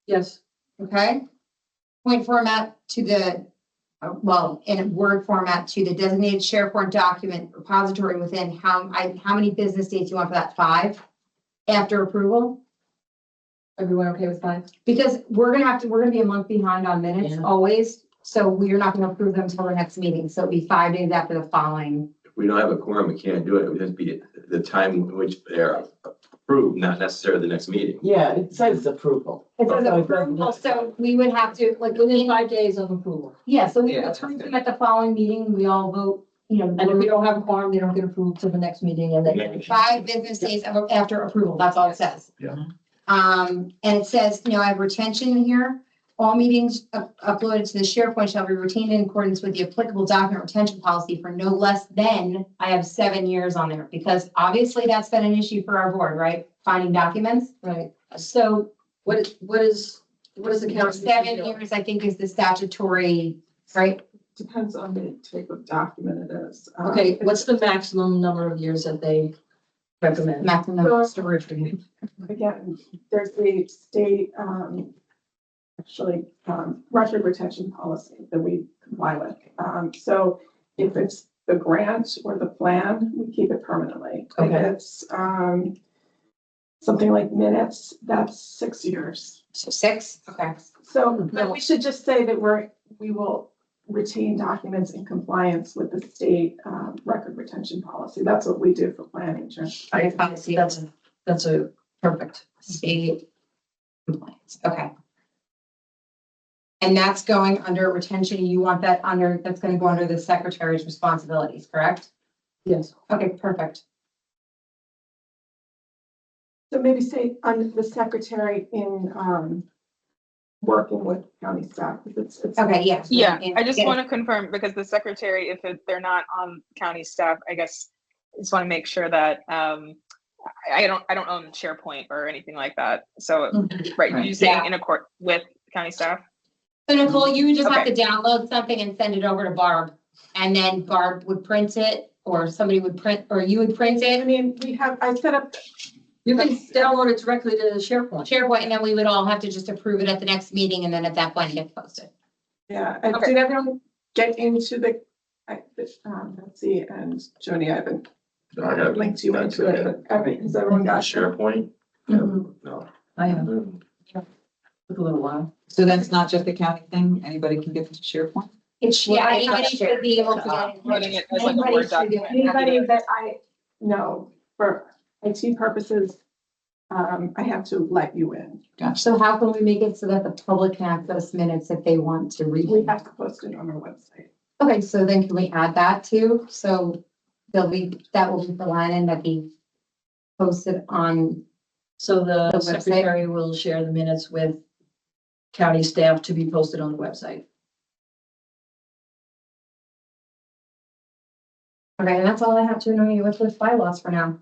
Yes, okay? Point format to the, well, in a Word format to the designated SharePoint document repository within how many business days you want for that? 5 after approval? everyone okay with 5? Because we're gonna be a month behind on minutes Yeah. always, so we're not gonna approve them until the next meeting, so it'll be 5 days after the following. If we don't have a quorum, we can't do it. It would just be the time in which they're approved, not necessarily the next meeting. Yeah, it says approval. It says Okay. approval, so we would have to, like, Within 5 days of approval. yeah, so we Yeah, approve them at the following meeting, we all vote, you know. And if we don't have a quorum, they don't get approved to the next meeting and then. 5 business days after approval, that's all it says. Yeah. And it says, you know, I have retention here. All meetings uploaded to the SharePoint shall be retained in accordance with the applicable document retention policy for no less than, I have 7 years on there, because obviously that's been an issue for our board, right? Finding documents. Right, so what is the count? 7 years, I think, is the statutory, right? Depends on the type of document it is. Okay, what's the maximum number of years that they recommend? Maximum. Storage unit. Again, there's a state, record retention policy that we comply with. So if it's the grant or the plan, we keep it permanently. If Okay. it's, something like minutes, that's 6 years. So 6, okay. So, but we should just say that we will retain documents in compliance with the state, record retention policy. That's what we do for planning. Policy. That's a perfect. State compliance, okay. And that's going under retention, you want that under, that's gonna go under the secretary's responsibilities, correct? Yes. Okay, perfect. So maybe say under the secretary in, working with county staff, because it's. Okay, yes. Yeah, I just want to confirm, because the secretary, if they're not on county staff, I guess, I just want to make sure that, I don't own SharePoint or anything like that. So, right, you saying in accord with county staff? So Nicole, you would just have Okay. to download something and send it over to Barb, and then Barb would print it, or somebody would print, or you would print I it, mean, I set up, You can download it directly to the SharePoint. SharePoint, and then we would all have to just approve it at the next meeting, and then at that point it gets posted. yeah, and Okay. did everyone get into Betsy and Joni, I haven't I have linked you that's into it, okay. but has everyone got? SharePoint? Mhm. No. I have, took a little while. So that's not just a county thing? Anybody can get to SharePoint? It's, Well, yeah, I anybody have should be able to get it. Running it as like a Anybody Word should document. do it. Anybody that I know for IT purposes, I have to let you in. So how can we make it so that the public can access minutes if they want to read? We have to post it on our website. Okay, so then can we add that too? So that will be the line and that be posted on, So the The website. secretary will share the minutes with county staff to be posted on the website. okay, and that's all I have to know you with bylaws for now.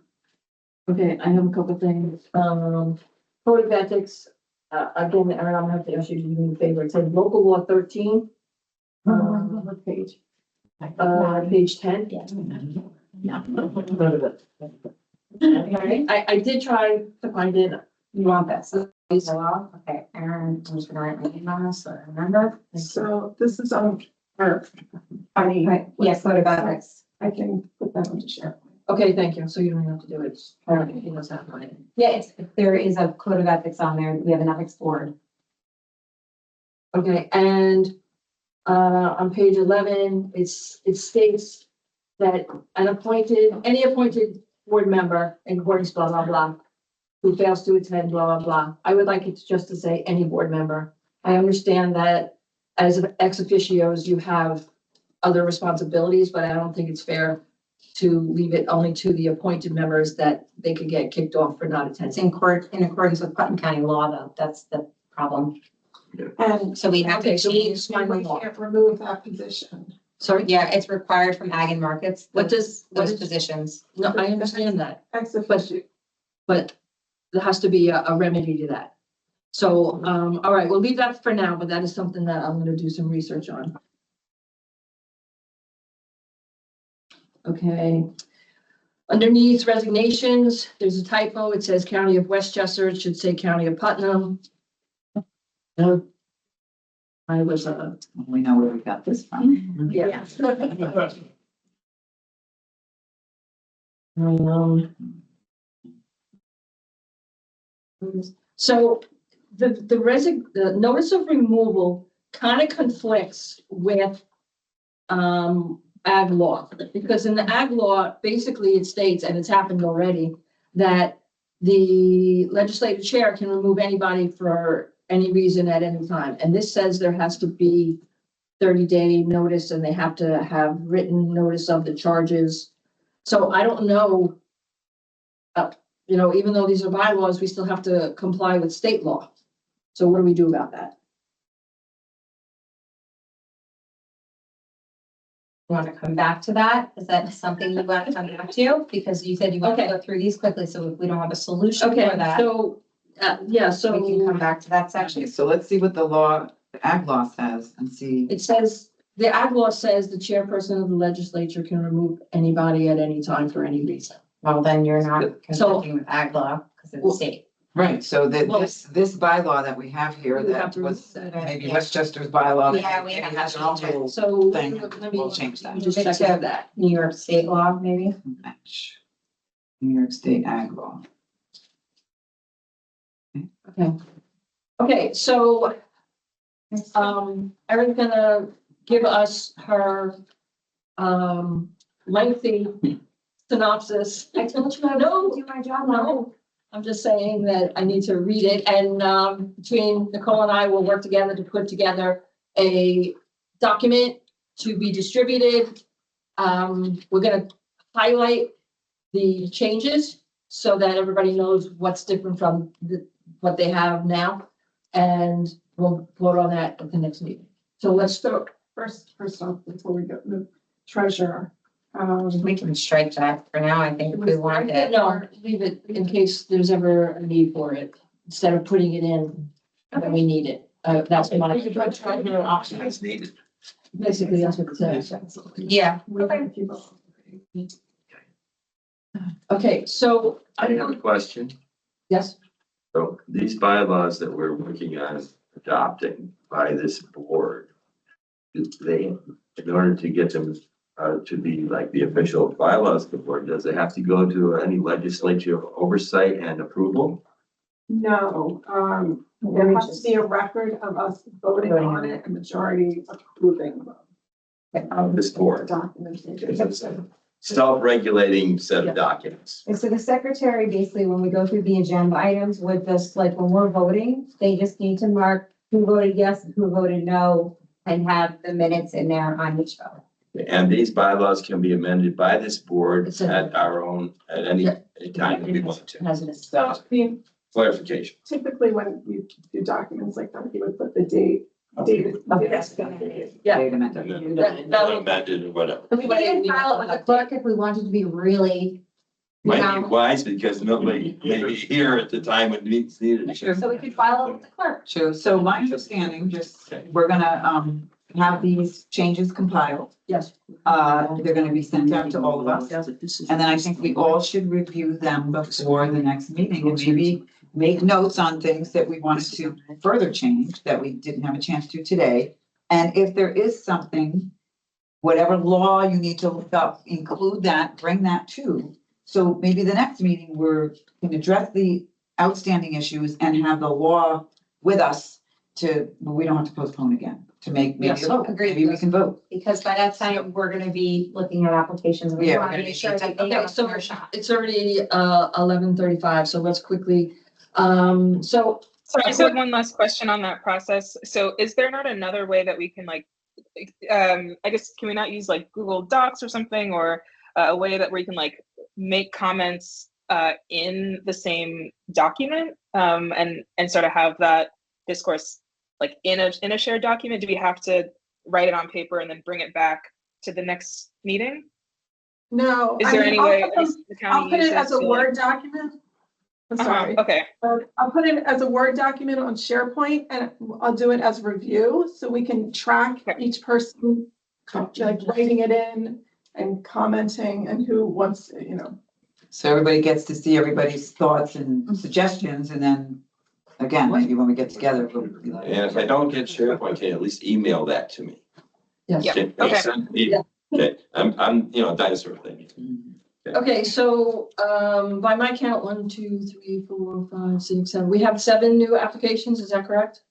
Okay, I have a couple things. Code of ethics, again, Aaron, I'm gonna have to ask you to do me a favor. It says local law 13. What page? Page 10. I did try to find it. You want that, so, okay, Aaron, I'm just gonna write my name on this, so I remember. So this is on, or, Right, yes, code of ethics. I can put that on to share. Okay, thank you. So you don't have to do it. Apparently, he knows how to find it. Yeah, there is a code of ethics on there, we have an ethics board. Okay, and on page 11, it states that any appointed board member in accordance blah, blah, blah, who fails to attend, blah, blah, blah. I would like it just to say any board member. I understand that as ex officios, you have other responsibilities, but I don't think it's fair to leave it only to the appointed members that they could get kicked off for not It's attending. in accordance with Putnam County law, though, that's the problem. And So we have Okay, to so change my we law. can't remove that position. Sorry? Yeah, it's required from Ag and Markets. What does, what Those is, positions. no, I understand that, Ex officio. but there has to be a remedy to that. So, all right, we'll leave that for now, but that is something that I'm gonna do some research on. Okay. Underneath resignations, there's a typo. It says County of Westchester. It should say County of Putnam. No. I was, We know where we got this from. yeah. So the notice of removal kind of conflicts with ag law, because in the ag law, basically it states, and it's happened already, that the legislative chair can remove anybody for any reason at any time. And this says there has to be 30-day notice and they have to have written notice of the charges. So I don't know, even though these are bylaws, we still have to comply with state law. So what do we do about that? You want to come back to that? Is that something you want to come back to? Because you said you want to Okay. go through these quickly, so if we don't have a solution for Okay, that, so, yeah, so we can come back to that Okay, section. so let's see what the law, the ag law says and see. it says, the ag law says the chairperson of the legislature can remove anybody at any time for any reason. Well, then you're not So- conflicting with ag law because it's Well- state. Right, so that Well- this bylaw that we have here, We have that to was remove maybe Yeah. Westchester's bylaw. Yeah, we maybe have has to their own change it. little So Thing, let me we'll change that. just Move it check to- out that. New York state law, maybe? match. New York State ag law. Okay, so, Erin's gonna give us her, lengthy synopsis. I told you I know. Do my job No, I'm just saying that I need to read it, and between Nicole and I will work together to put together a document to be distributed. We're gonna highlight the changes so that everybody knows what's different from what they have now. And we'll vote on that at the next meeting. So let's start. First off, before we go, the treasurer. We can strike that for now, I think, if we want it. No, leave it in case there's ever a need for it, instead of putting it in when we need it. That's my, As needed. basically, that's what it says. Yeah. Okay, so I have a question. yes, So these bylaws that we're working on adopting by this board, they, in order to get them to be like the official bylaws of the board, does it have to go to any legislative oversight and approval? No, there has to be a record of us voting on it, a majority approving. This board. Documentation. It's a self-regulating set of documents. And so the secretary, basically, when we go through the agenda items with this, like when we're voting, they just need to mark who voted yes and who voted no and have the minutes in there on each vote. And these bylaws can be amended by this board It's a- at our own, at any time that we want it to. has an. So, I mean, Clarification. typically when you do documents like that, you would put the date. Dated. Yeah. Wait a minute. That will- Amended or whatever. We can file it with the clerk if we wanted to be really Might be wise because nobody may be here at the time when it's needed. So we could file it with the clerk. True, so my understanding, just, we're gonna, have these changes compiled. Yes. They're gonna be sent out to all of us. And then I think we all should review them before the next meeting and maybe make notes on things that we wanted to further change that we didn't have a chance to today. And if there is something, whatever law you need to look up, include that, bring that too. So maybe the next meeting, can address the outstanding issues and have the law with us we don't have to postpone again, to make maybe Yes, a vote. agreed. Maybe we can vote. Because by that time, we're gonna be looking at applications. and we Yeah, wanna we're gonna make be sure that they Okay, have a so fair shot. it's already 11:35, so let's quickly, so So I just have one last question on that process. So is there not another way that we can like, I guess, can we not use like Google Docs or something, or a way that we can like make comments in the same document and sort of have that discourse like in a shared document? Do we have to write it on paper and then bring it back to the next meeting? No. Is I there mean, any I'll way put them- the county I'll put it uses as a to, Word document. I'm sorry. Okay. I'll put it as a Word document on SharePoint and I'll do it as review so we can track each person, like writing it in and commenting and who wants, So everybody gets to see everybody's thoughts and suggestions, and then, again, maybe when we get together, we'll be like. And if I don't get SharePoint, can you at least email that to me? yes. Yeah. Can you Okay. send me- Yeah. Okay, I'm, dinosaur thing. Okay, so by my count, 1, 2, 3, 4, 5, 6, 7, we have 7 new applications, is that correct?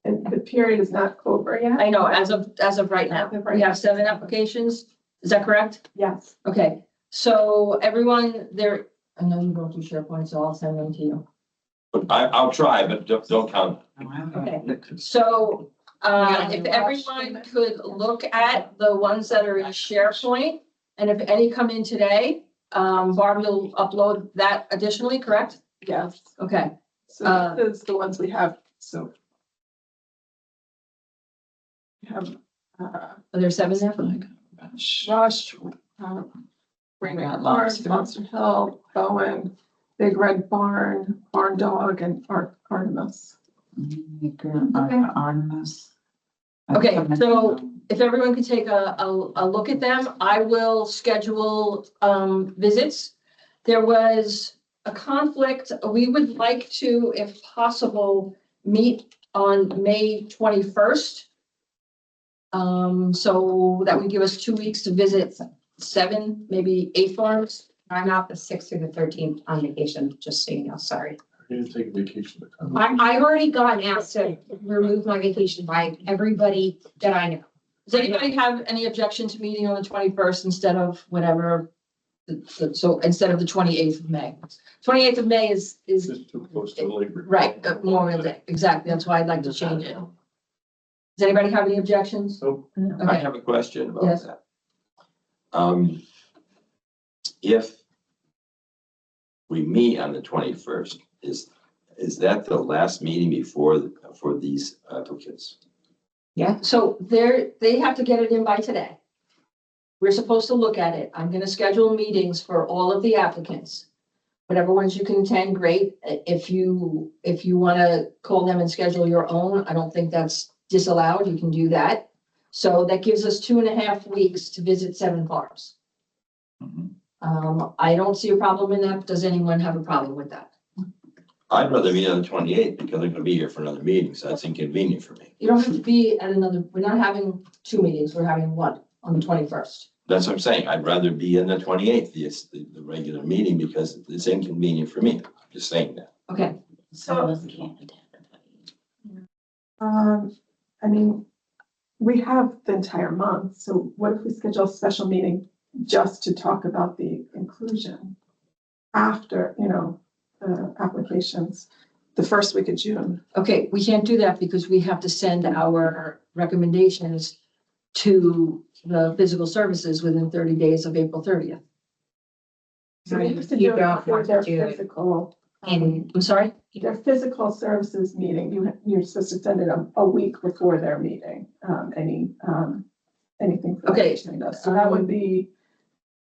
and the period is not over yet. I know, as of right now, As of right we now. have 7 applications, is that correct? Yes. Okay, so everyone there, I know you don't do SharePoint, so I'll send them to you. I'll try, but don't count. Okay. So if everyone could look at the ones that are in SharePoint, and if any come in today, Barb, you'll upload that additionally, correct? Yes. Okay, So this is the ones we have, so. We have, are there 7 there? Rush, Raymond Got Park, lots. Monster Hill, Bowen, Big Red Barn, Barn Dog, and Artemis. Artemis. Okay, so if everyone could take a look at them, I will schedule visits. There was a conflict. We would like to, if possible, meet on May 21st. So that would give us 2 weeks to visit 7, maybe 8 farms. I'm out the 6th through the 13th on vacation, just so you know, sorry. I didn't take vacation. I've already gotten asked to remove my vacation by everybody that I know. Does anybody have any objection to meeting on the 21st instead of whatever? So instead of the 28th of May. 28th of May is Just too close to Labor. right, Memorial Day, exactly. That's why I'd like to change it. Does anybody have any objections? So I Okay, have a question about Yes. that. If we meet on the 21st, is that the last meeting for these applicants? yeah, so they have to get it in by today. We're supposed to look at it. I'm gonna schedule meetings for all of the applicants. Whatever ones you can attend, great. If you wanna call them and schedule your own, I don't think that's disallowed. You can do that. So that gives us 2.5 weeks to visit 7 farms. I don't see a problem in that. Does anyone have a problem with that? I'd rather meet on the 28th because I'm gonna be here for another meeting, so that's inconvenient for me. You don't have to be at another, we're not having 2 meetings, we're having 1 on the 21st. That's what I'm saying. I'd rather be in the 28th, the regular meeting, because it's inconvenient for me. I'm just saying that. Okay, So, I mean, we have the entire month, so what if we schedule a special meeting just to talk about the inclusion? After, the applications, the first week of June. okay, we can't do that because we have to send our recommendations to the physical services within 30 days of April 30th. So we have to You do it don't before want to their do it physical. I'm sorry? Their physical services meeting, you're supposed to send it a week before their meeting, anything. For Okay. the agenda. So that would be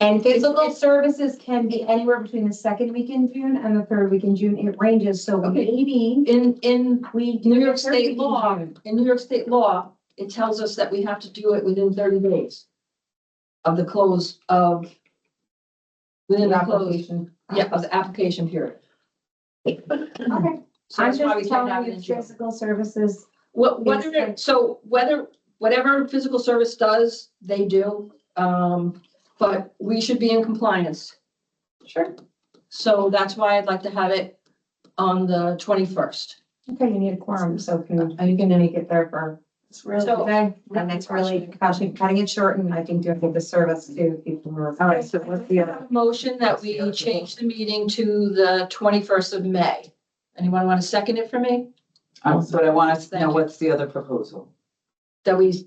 And physical services can be anywhere between the second week in June and the third week in June. It ranges, so Okay. maybe In we. New do York the third State week in law, June. in New York State law, it tells us that we have to do it within 30 days of the close of, within The the close, application. yeah, of the application period. Okay, So I'm that's why we just can't have telling it you in June. physical services. Whether, so whatever physical service does, they do, but we should be in compliance. Sure. So that's why I'd like to have it on the 21st. Okay, you need a quorum, so are you gonna make it there for It's really. So- today? And it's really cutting it short, and I think doing the service to people who are. All right, so what's the other motion that we change the meeting to the 21st of May? Anyone want to second it for me? But I want to Thank know you. what's the other proposal? That we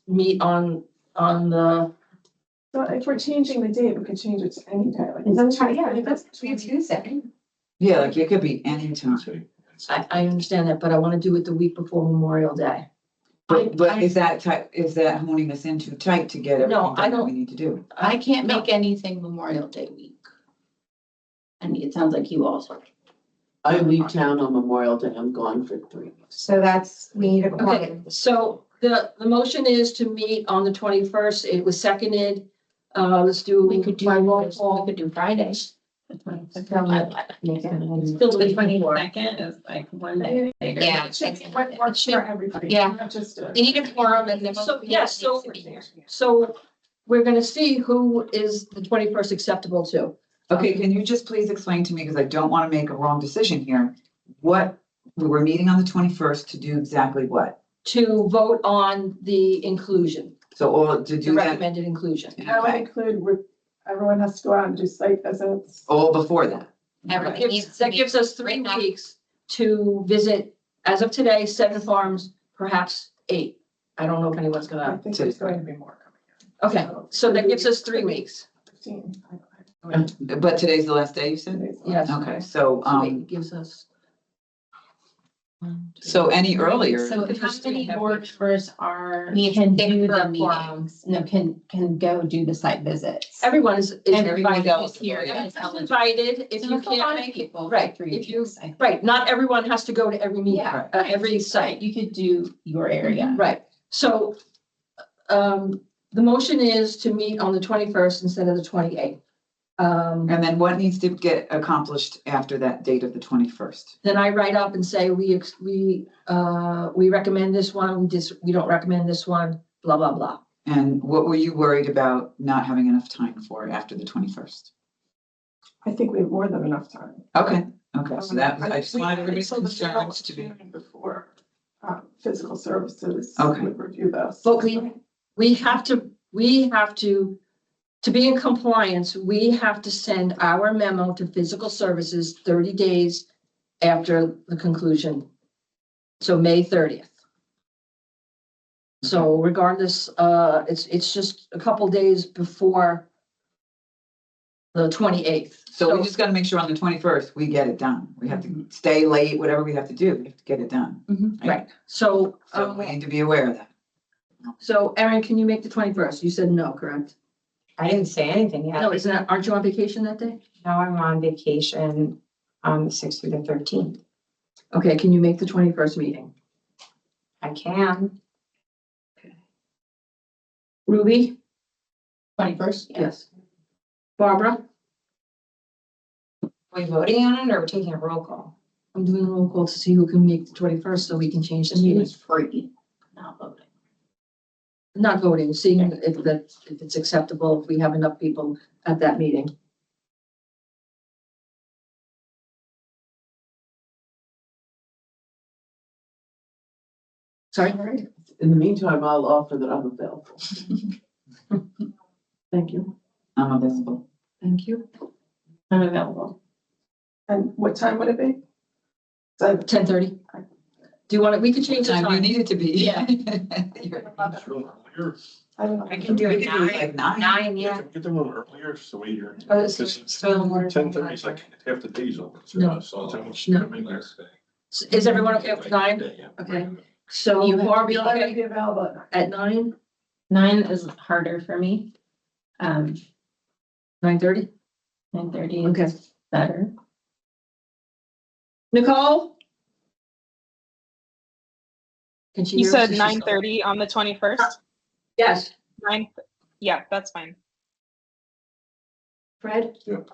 meet on the, So if we're changing the date, we could change it to any day. Like, It doesn't, it's yeah, it doesn't be a Tuesday. Yeah, like it could be any time. I understand that, but I want to do it the week before Memorial Day. But is that tight, is that honing us in too tight to get everything No, I done that don't- we need to do? I can't make anything Memorial Day week. And it sounds like you also. I leave town on Memorial Day. I'm gone for 3 weeks. So that's, we need a Okay, quorum. so the motion is to meet on the 21st. It was seconded. Let's do. We could do, by roll we call. could do Friday. The 22nd. Still The the 22nd is like one day. later. Yeah. It should be what works for everybody. Yeah. Not just a. We need a quorum and then. So, yes, so we're gonna see who is the 21st acceptable to. Okay, can you just please explain to me, because I don't want to make a wrong decision here, what, we were meeting on the 21st to do exactly what? To vote on the inclusion, So all to the do that, recommended inclusion. That would okay, include, everyone has to go out and do site visits. all before that. Everything needs to That be gives us 3 written up. weeks to visit, as of today, 7 farms, perhaps 8. I don't know if anyone's I gonna, think there's going to be more coming okay, so that gives us 3 weeks. in. 15. But today's the last day, you said? Yes. Okay, so, So it gives us. so any earlier, So how many board members are, Need can to do for the a quorum. meetings? No, can go do the site visits? Everyone is Everyone invited. is here. Everyone's invited, if So you that's a lot can't of make it, people for right, 3 if you, weeks, I think. right, not everyone has to go to every meeting, Yeah. every site. You could do your area. Right, so, the motion is to meet on the 21st instead of the 28th. and then what needs to get accomplished after that date of the 21st? Then I write up and say, we recommend this one, we don't recommend this one, blah, blah, blah. And what were you worried about not having enough time for after the 21st? I think we have more than enough time. Okay, okay, so that, I just We- wanted everybody's so the concerns to be. opportunity Before, physical services. Okay. Would review those. But we have to, to be in compliance, we have to send our memo to physical services 30 days after the conclusion. So May 30th. So regardless, it's just a couple days before the 28th. So we just gotta make sure on the 21st, we get it done. We have to stay late, whatever we have to do, we have to get it done. Right, so, So we need to be aware of that. so Erin, can you make the 21st? You said no, correct? I didn't say anything yet. No, isn't that, aren't you on vacation that day? Now I'm on vacation on the 6th through the 13th. Okay, can you make the 21st meeting? I can. Ruby? 21st? Yes. Barbara? Are we voting on it or are we taking a roll call? I'm doing a roll call to see who can make the 21st so we can change the meeting. It's free, not voting. Not voting, seeing if it's acceptable, if we have enough people at that meeting. Sorry? In the meantime, I'll offer that I'm available. Thank you, I'm available. thank you. I'm available. And what time would it be? So 10:30. Do you want it, we could change the Time you time. need it to be. Yeah. You're- I don't know. I can do We it could do it like 9. 9, yeah. Get them on earlier, so we hear. Oh, it's- so more- 10:30 is like half the day's over. No. So it's how much No. time in there. Is everyone okay with 9? Okay. So You have to Barbie, You'll only okay, be available at at 9? 9 is harder for me. 9:30? 9:30 Okay. is better. Nicole? Can she You hear us? said 9:30 on the 21st? Yes. 9, yeah, that's fine. Fred? Yep.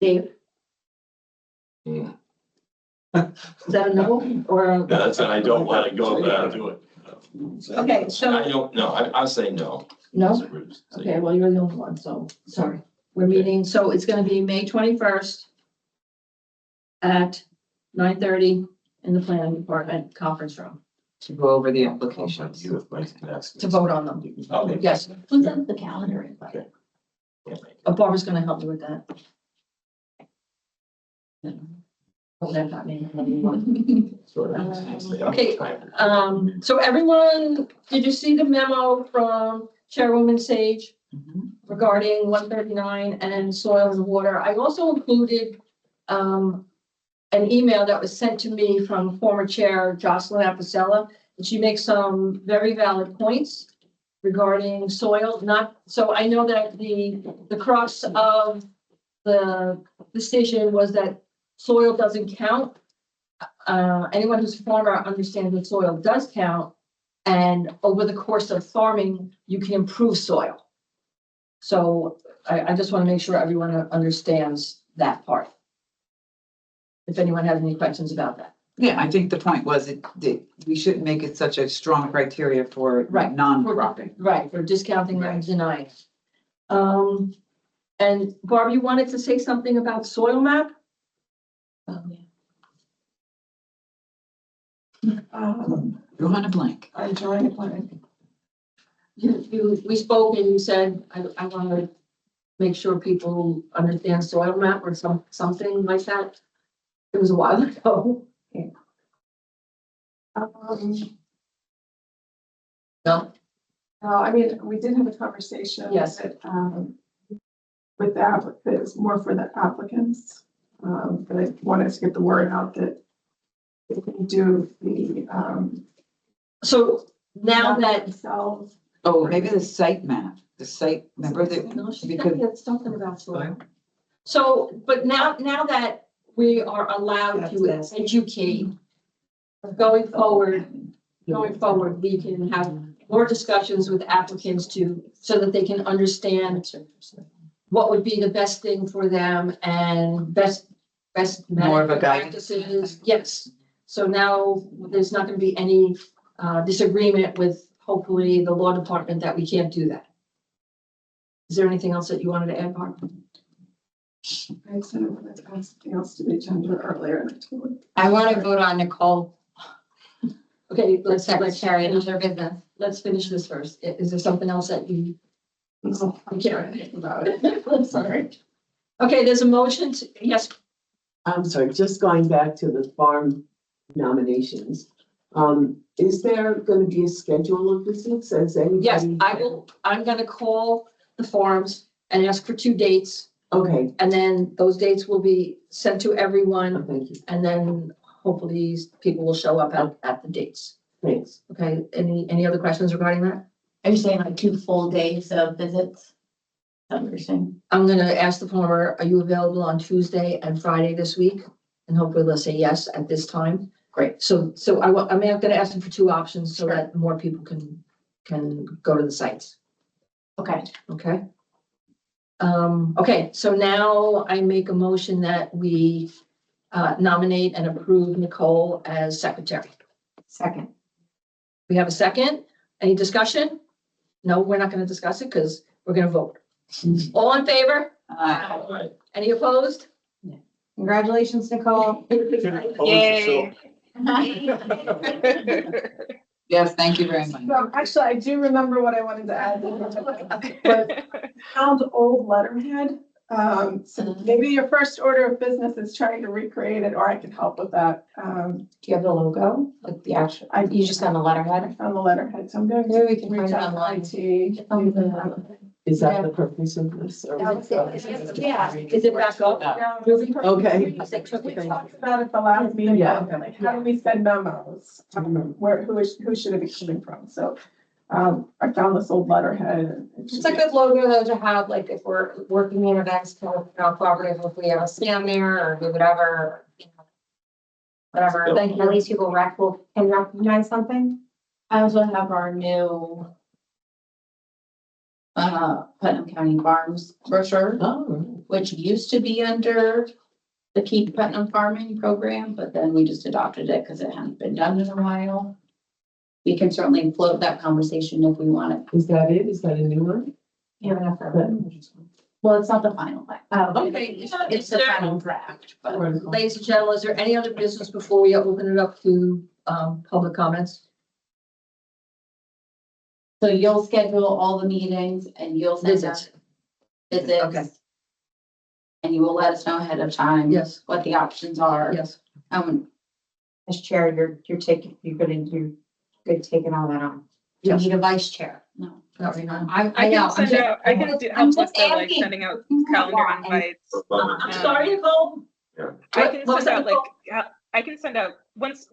Dave? Hmm. Is that a no or? That's, and I don't want to go back to it. Okay, so- I don't, no, I'll say no. No? Okay, well, you're the only one, so, sorry. We're meeting, so it's gonna be May 21st at 9:30 in the planning department conference room To go over the applications. to vote on them. Okay. Yes, Who sent the calendar invite? Okay. Can't make it. Barbara's gonna help you with that. Oh, that's not me. Sort of. Okay, so everyone, did you see the memo from Chairwoman Sage Mhm. regarding 139 and soil and water? I also included an email that was sent to me from former Chair Jocelyn Apicella, and she makes some very valid points regarding soil, not, so I know that the crux of the decision was that soil doesn't count. Anyone who's a farmer understands that soil does count, and over the course of farming, you can improve soil. So I just want to make sure everyone understands that part. If anyone has any questions about that. Yeah, I think the point was that we shouldn't make it such a strong criteria for Right. non-cropping. Right, for discounting and Right. denying. And Barb, you wanted to say something about soil map? Oh, yeah. You're on a blank. I'm trying to find. We spoke and you said, I want to make sure people understand soil map or something like that. It was a while ago. No? I mean, we did have a conversation. Yes. With the applicants, more for the applicants. But I wanted to get the word out that they can do the, So now that. themselves. Oh, maybe the site map, remember No, she we said could. we had something about soil. So, but now that we are allowed to educate, going forward, we can have more discussions with applicants so that they can understand what would be the best thing for them and best More of a management guidance. practices. Yes. So now there's not going to be any disagreement with hopefully the law department that we can't do that. Is there anything else that you wanted to add, Barb? I said I wanted to add something else to the agenda earlier. And I totally. I want to vote on Nicole, Okay, for secretary, and other business. let's finish this first. Is there something else that you? No, I can't think about it. I'm sorry. Okay, there's a motion to, yes, I'm sorry, just going back to the farm nominations. Is there gonna be a schedule of visits as anybody? yes, I'm gonna call the forums and ask for 2 dates. Okay, And then those dates will be sent to everyone, thank you, and then hopefully people will show up at the dates. thanks. Okay, any other questions regarding that? Are you saying like 2 full days of visits? Is that what you're saying? I'm gonna ask the former, are you available on Tuesday and Friday this week? And hopefully they'll say yes at this time. Great. So I'm gonna ask them for 2 options so that more people can go to the sites. Okay. Okay. Okay, so now I make a motion that we nominate and approve Nicole as secretary. Second. We have a second. Any discussion? No, we're not gonna discuss it because we're gonna vote. All in favor? Uh, Any opposed? Congratulations, Nicole. Yay. Yes, thank you very much. So actually, I do remember what I wanted to add. But found old letterhead. So maybe your first order of business is trying to recreate it, or I can help with that. Do you have the logo, like the actual, you just got the I letterhead? found the letterhead, so I'm going Maybe we to can reach find it out online. to IT. Is that the purpose of this? or- Yeah. Is it back up? Okay. We talked about it the last meeting, Yeah. like how do we send memos? Who should it be coming from? So I found this old letterhead. It's a good logo though to have, like if we're working in events, cooperative, if we have a stand there or do whatever, you know. Whatever, Thank you. at least people can recognize something. I also have our new Putnam County Farms brochure, Oh, which used to be under the Keep Putnam Farming program, but then we just adopted it because it hadn't been done in a while. We can certainly float that conversation if we want it. is that it? Is that a new one? You have enough for it. Well, it's not the final thing. Okay, It's the final draft, but ladies and gentlemen, is there any other business before we open it up to, public comments? so you'll schedule all the meetings and you'll send us Visits, visits. Okay. And you will let us know ahead of time. Yes. What the options are. yes. As chair, you're good taking all that on. You Yes. need a vice chair. No. Not right now. I I know, can I'm send just- out, I can do, I'm help with just the like asking. sending out You know calendar why, and- invites. I'm sorry, Nicole. I can What was send that, out like, Nicole? I can send out, once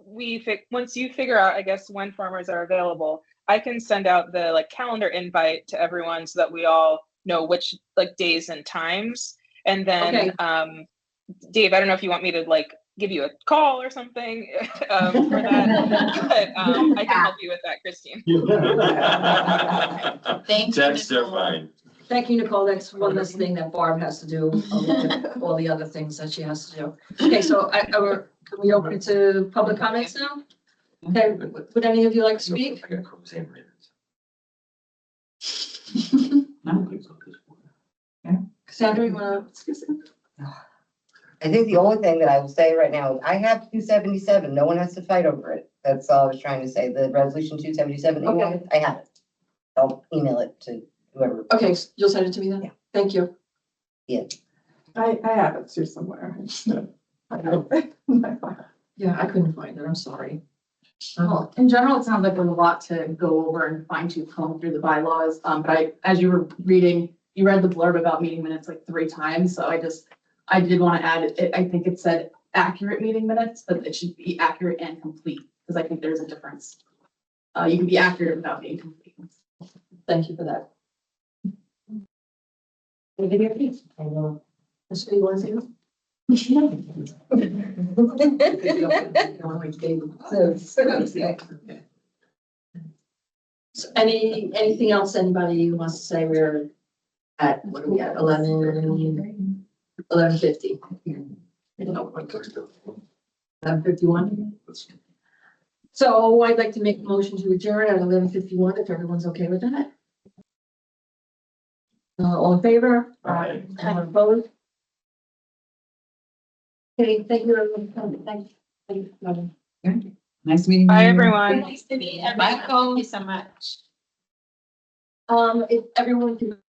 you figure out, I guess, when farmers are available, I can send out the like calendar invite to everyone so that we all know which like days and times. And then, Dave, I don't know if you want me to like give you a call or something for that, but I can help you with that, Christine. Thank you. Texts are Nicole. fine. Thank you, Nicole. That's one less thing that Barb has to do, along with all the other things that she has to do. Okay, so can we open it to public comments now? Okay, would any of you like to speak? I got Roseanne Raiders. Cassandra, you wanna? I think the only thing that I will say right now, is I have 277. No one has to fight over it. That's all I was trying to say. The resolution 277, Okay. I have it. I'll email it to whoever. Okay, you'll send it to me then? Yeah. Thank you. I have it too somewhere. I know. Yeah, I couldn't find it. I'm sorry. Well, in general, it sounds like there's a lot to go over and fine tooth comb through the bylaws. But as you were reading, you read the blurb about meeting minutes like 3 times. So I did want to add it. I think it said accurate meeting minutes, but it should be accurate and complete because I think there's a difference. You can be accurate without being complete. Thank you for that. I know. Mr. Lee, want to So anything else anybody wants to say? We're at, what are we at, 11:50. 11:51. So I'd like to make a motion to adjourn at 11:51, if everyone's okay with that. All in favor? Aye. Anyone opposed? Okay, thank you, everyone. Thank you. Nice meeting you. Bye, everyone. Nice to meet everyone. Thank you so much. If everyone can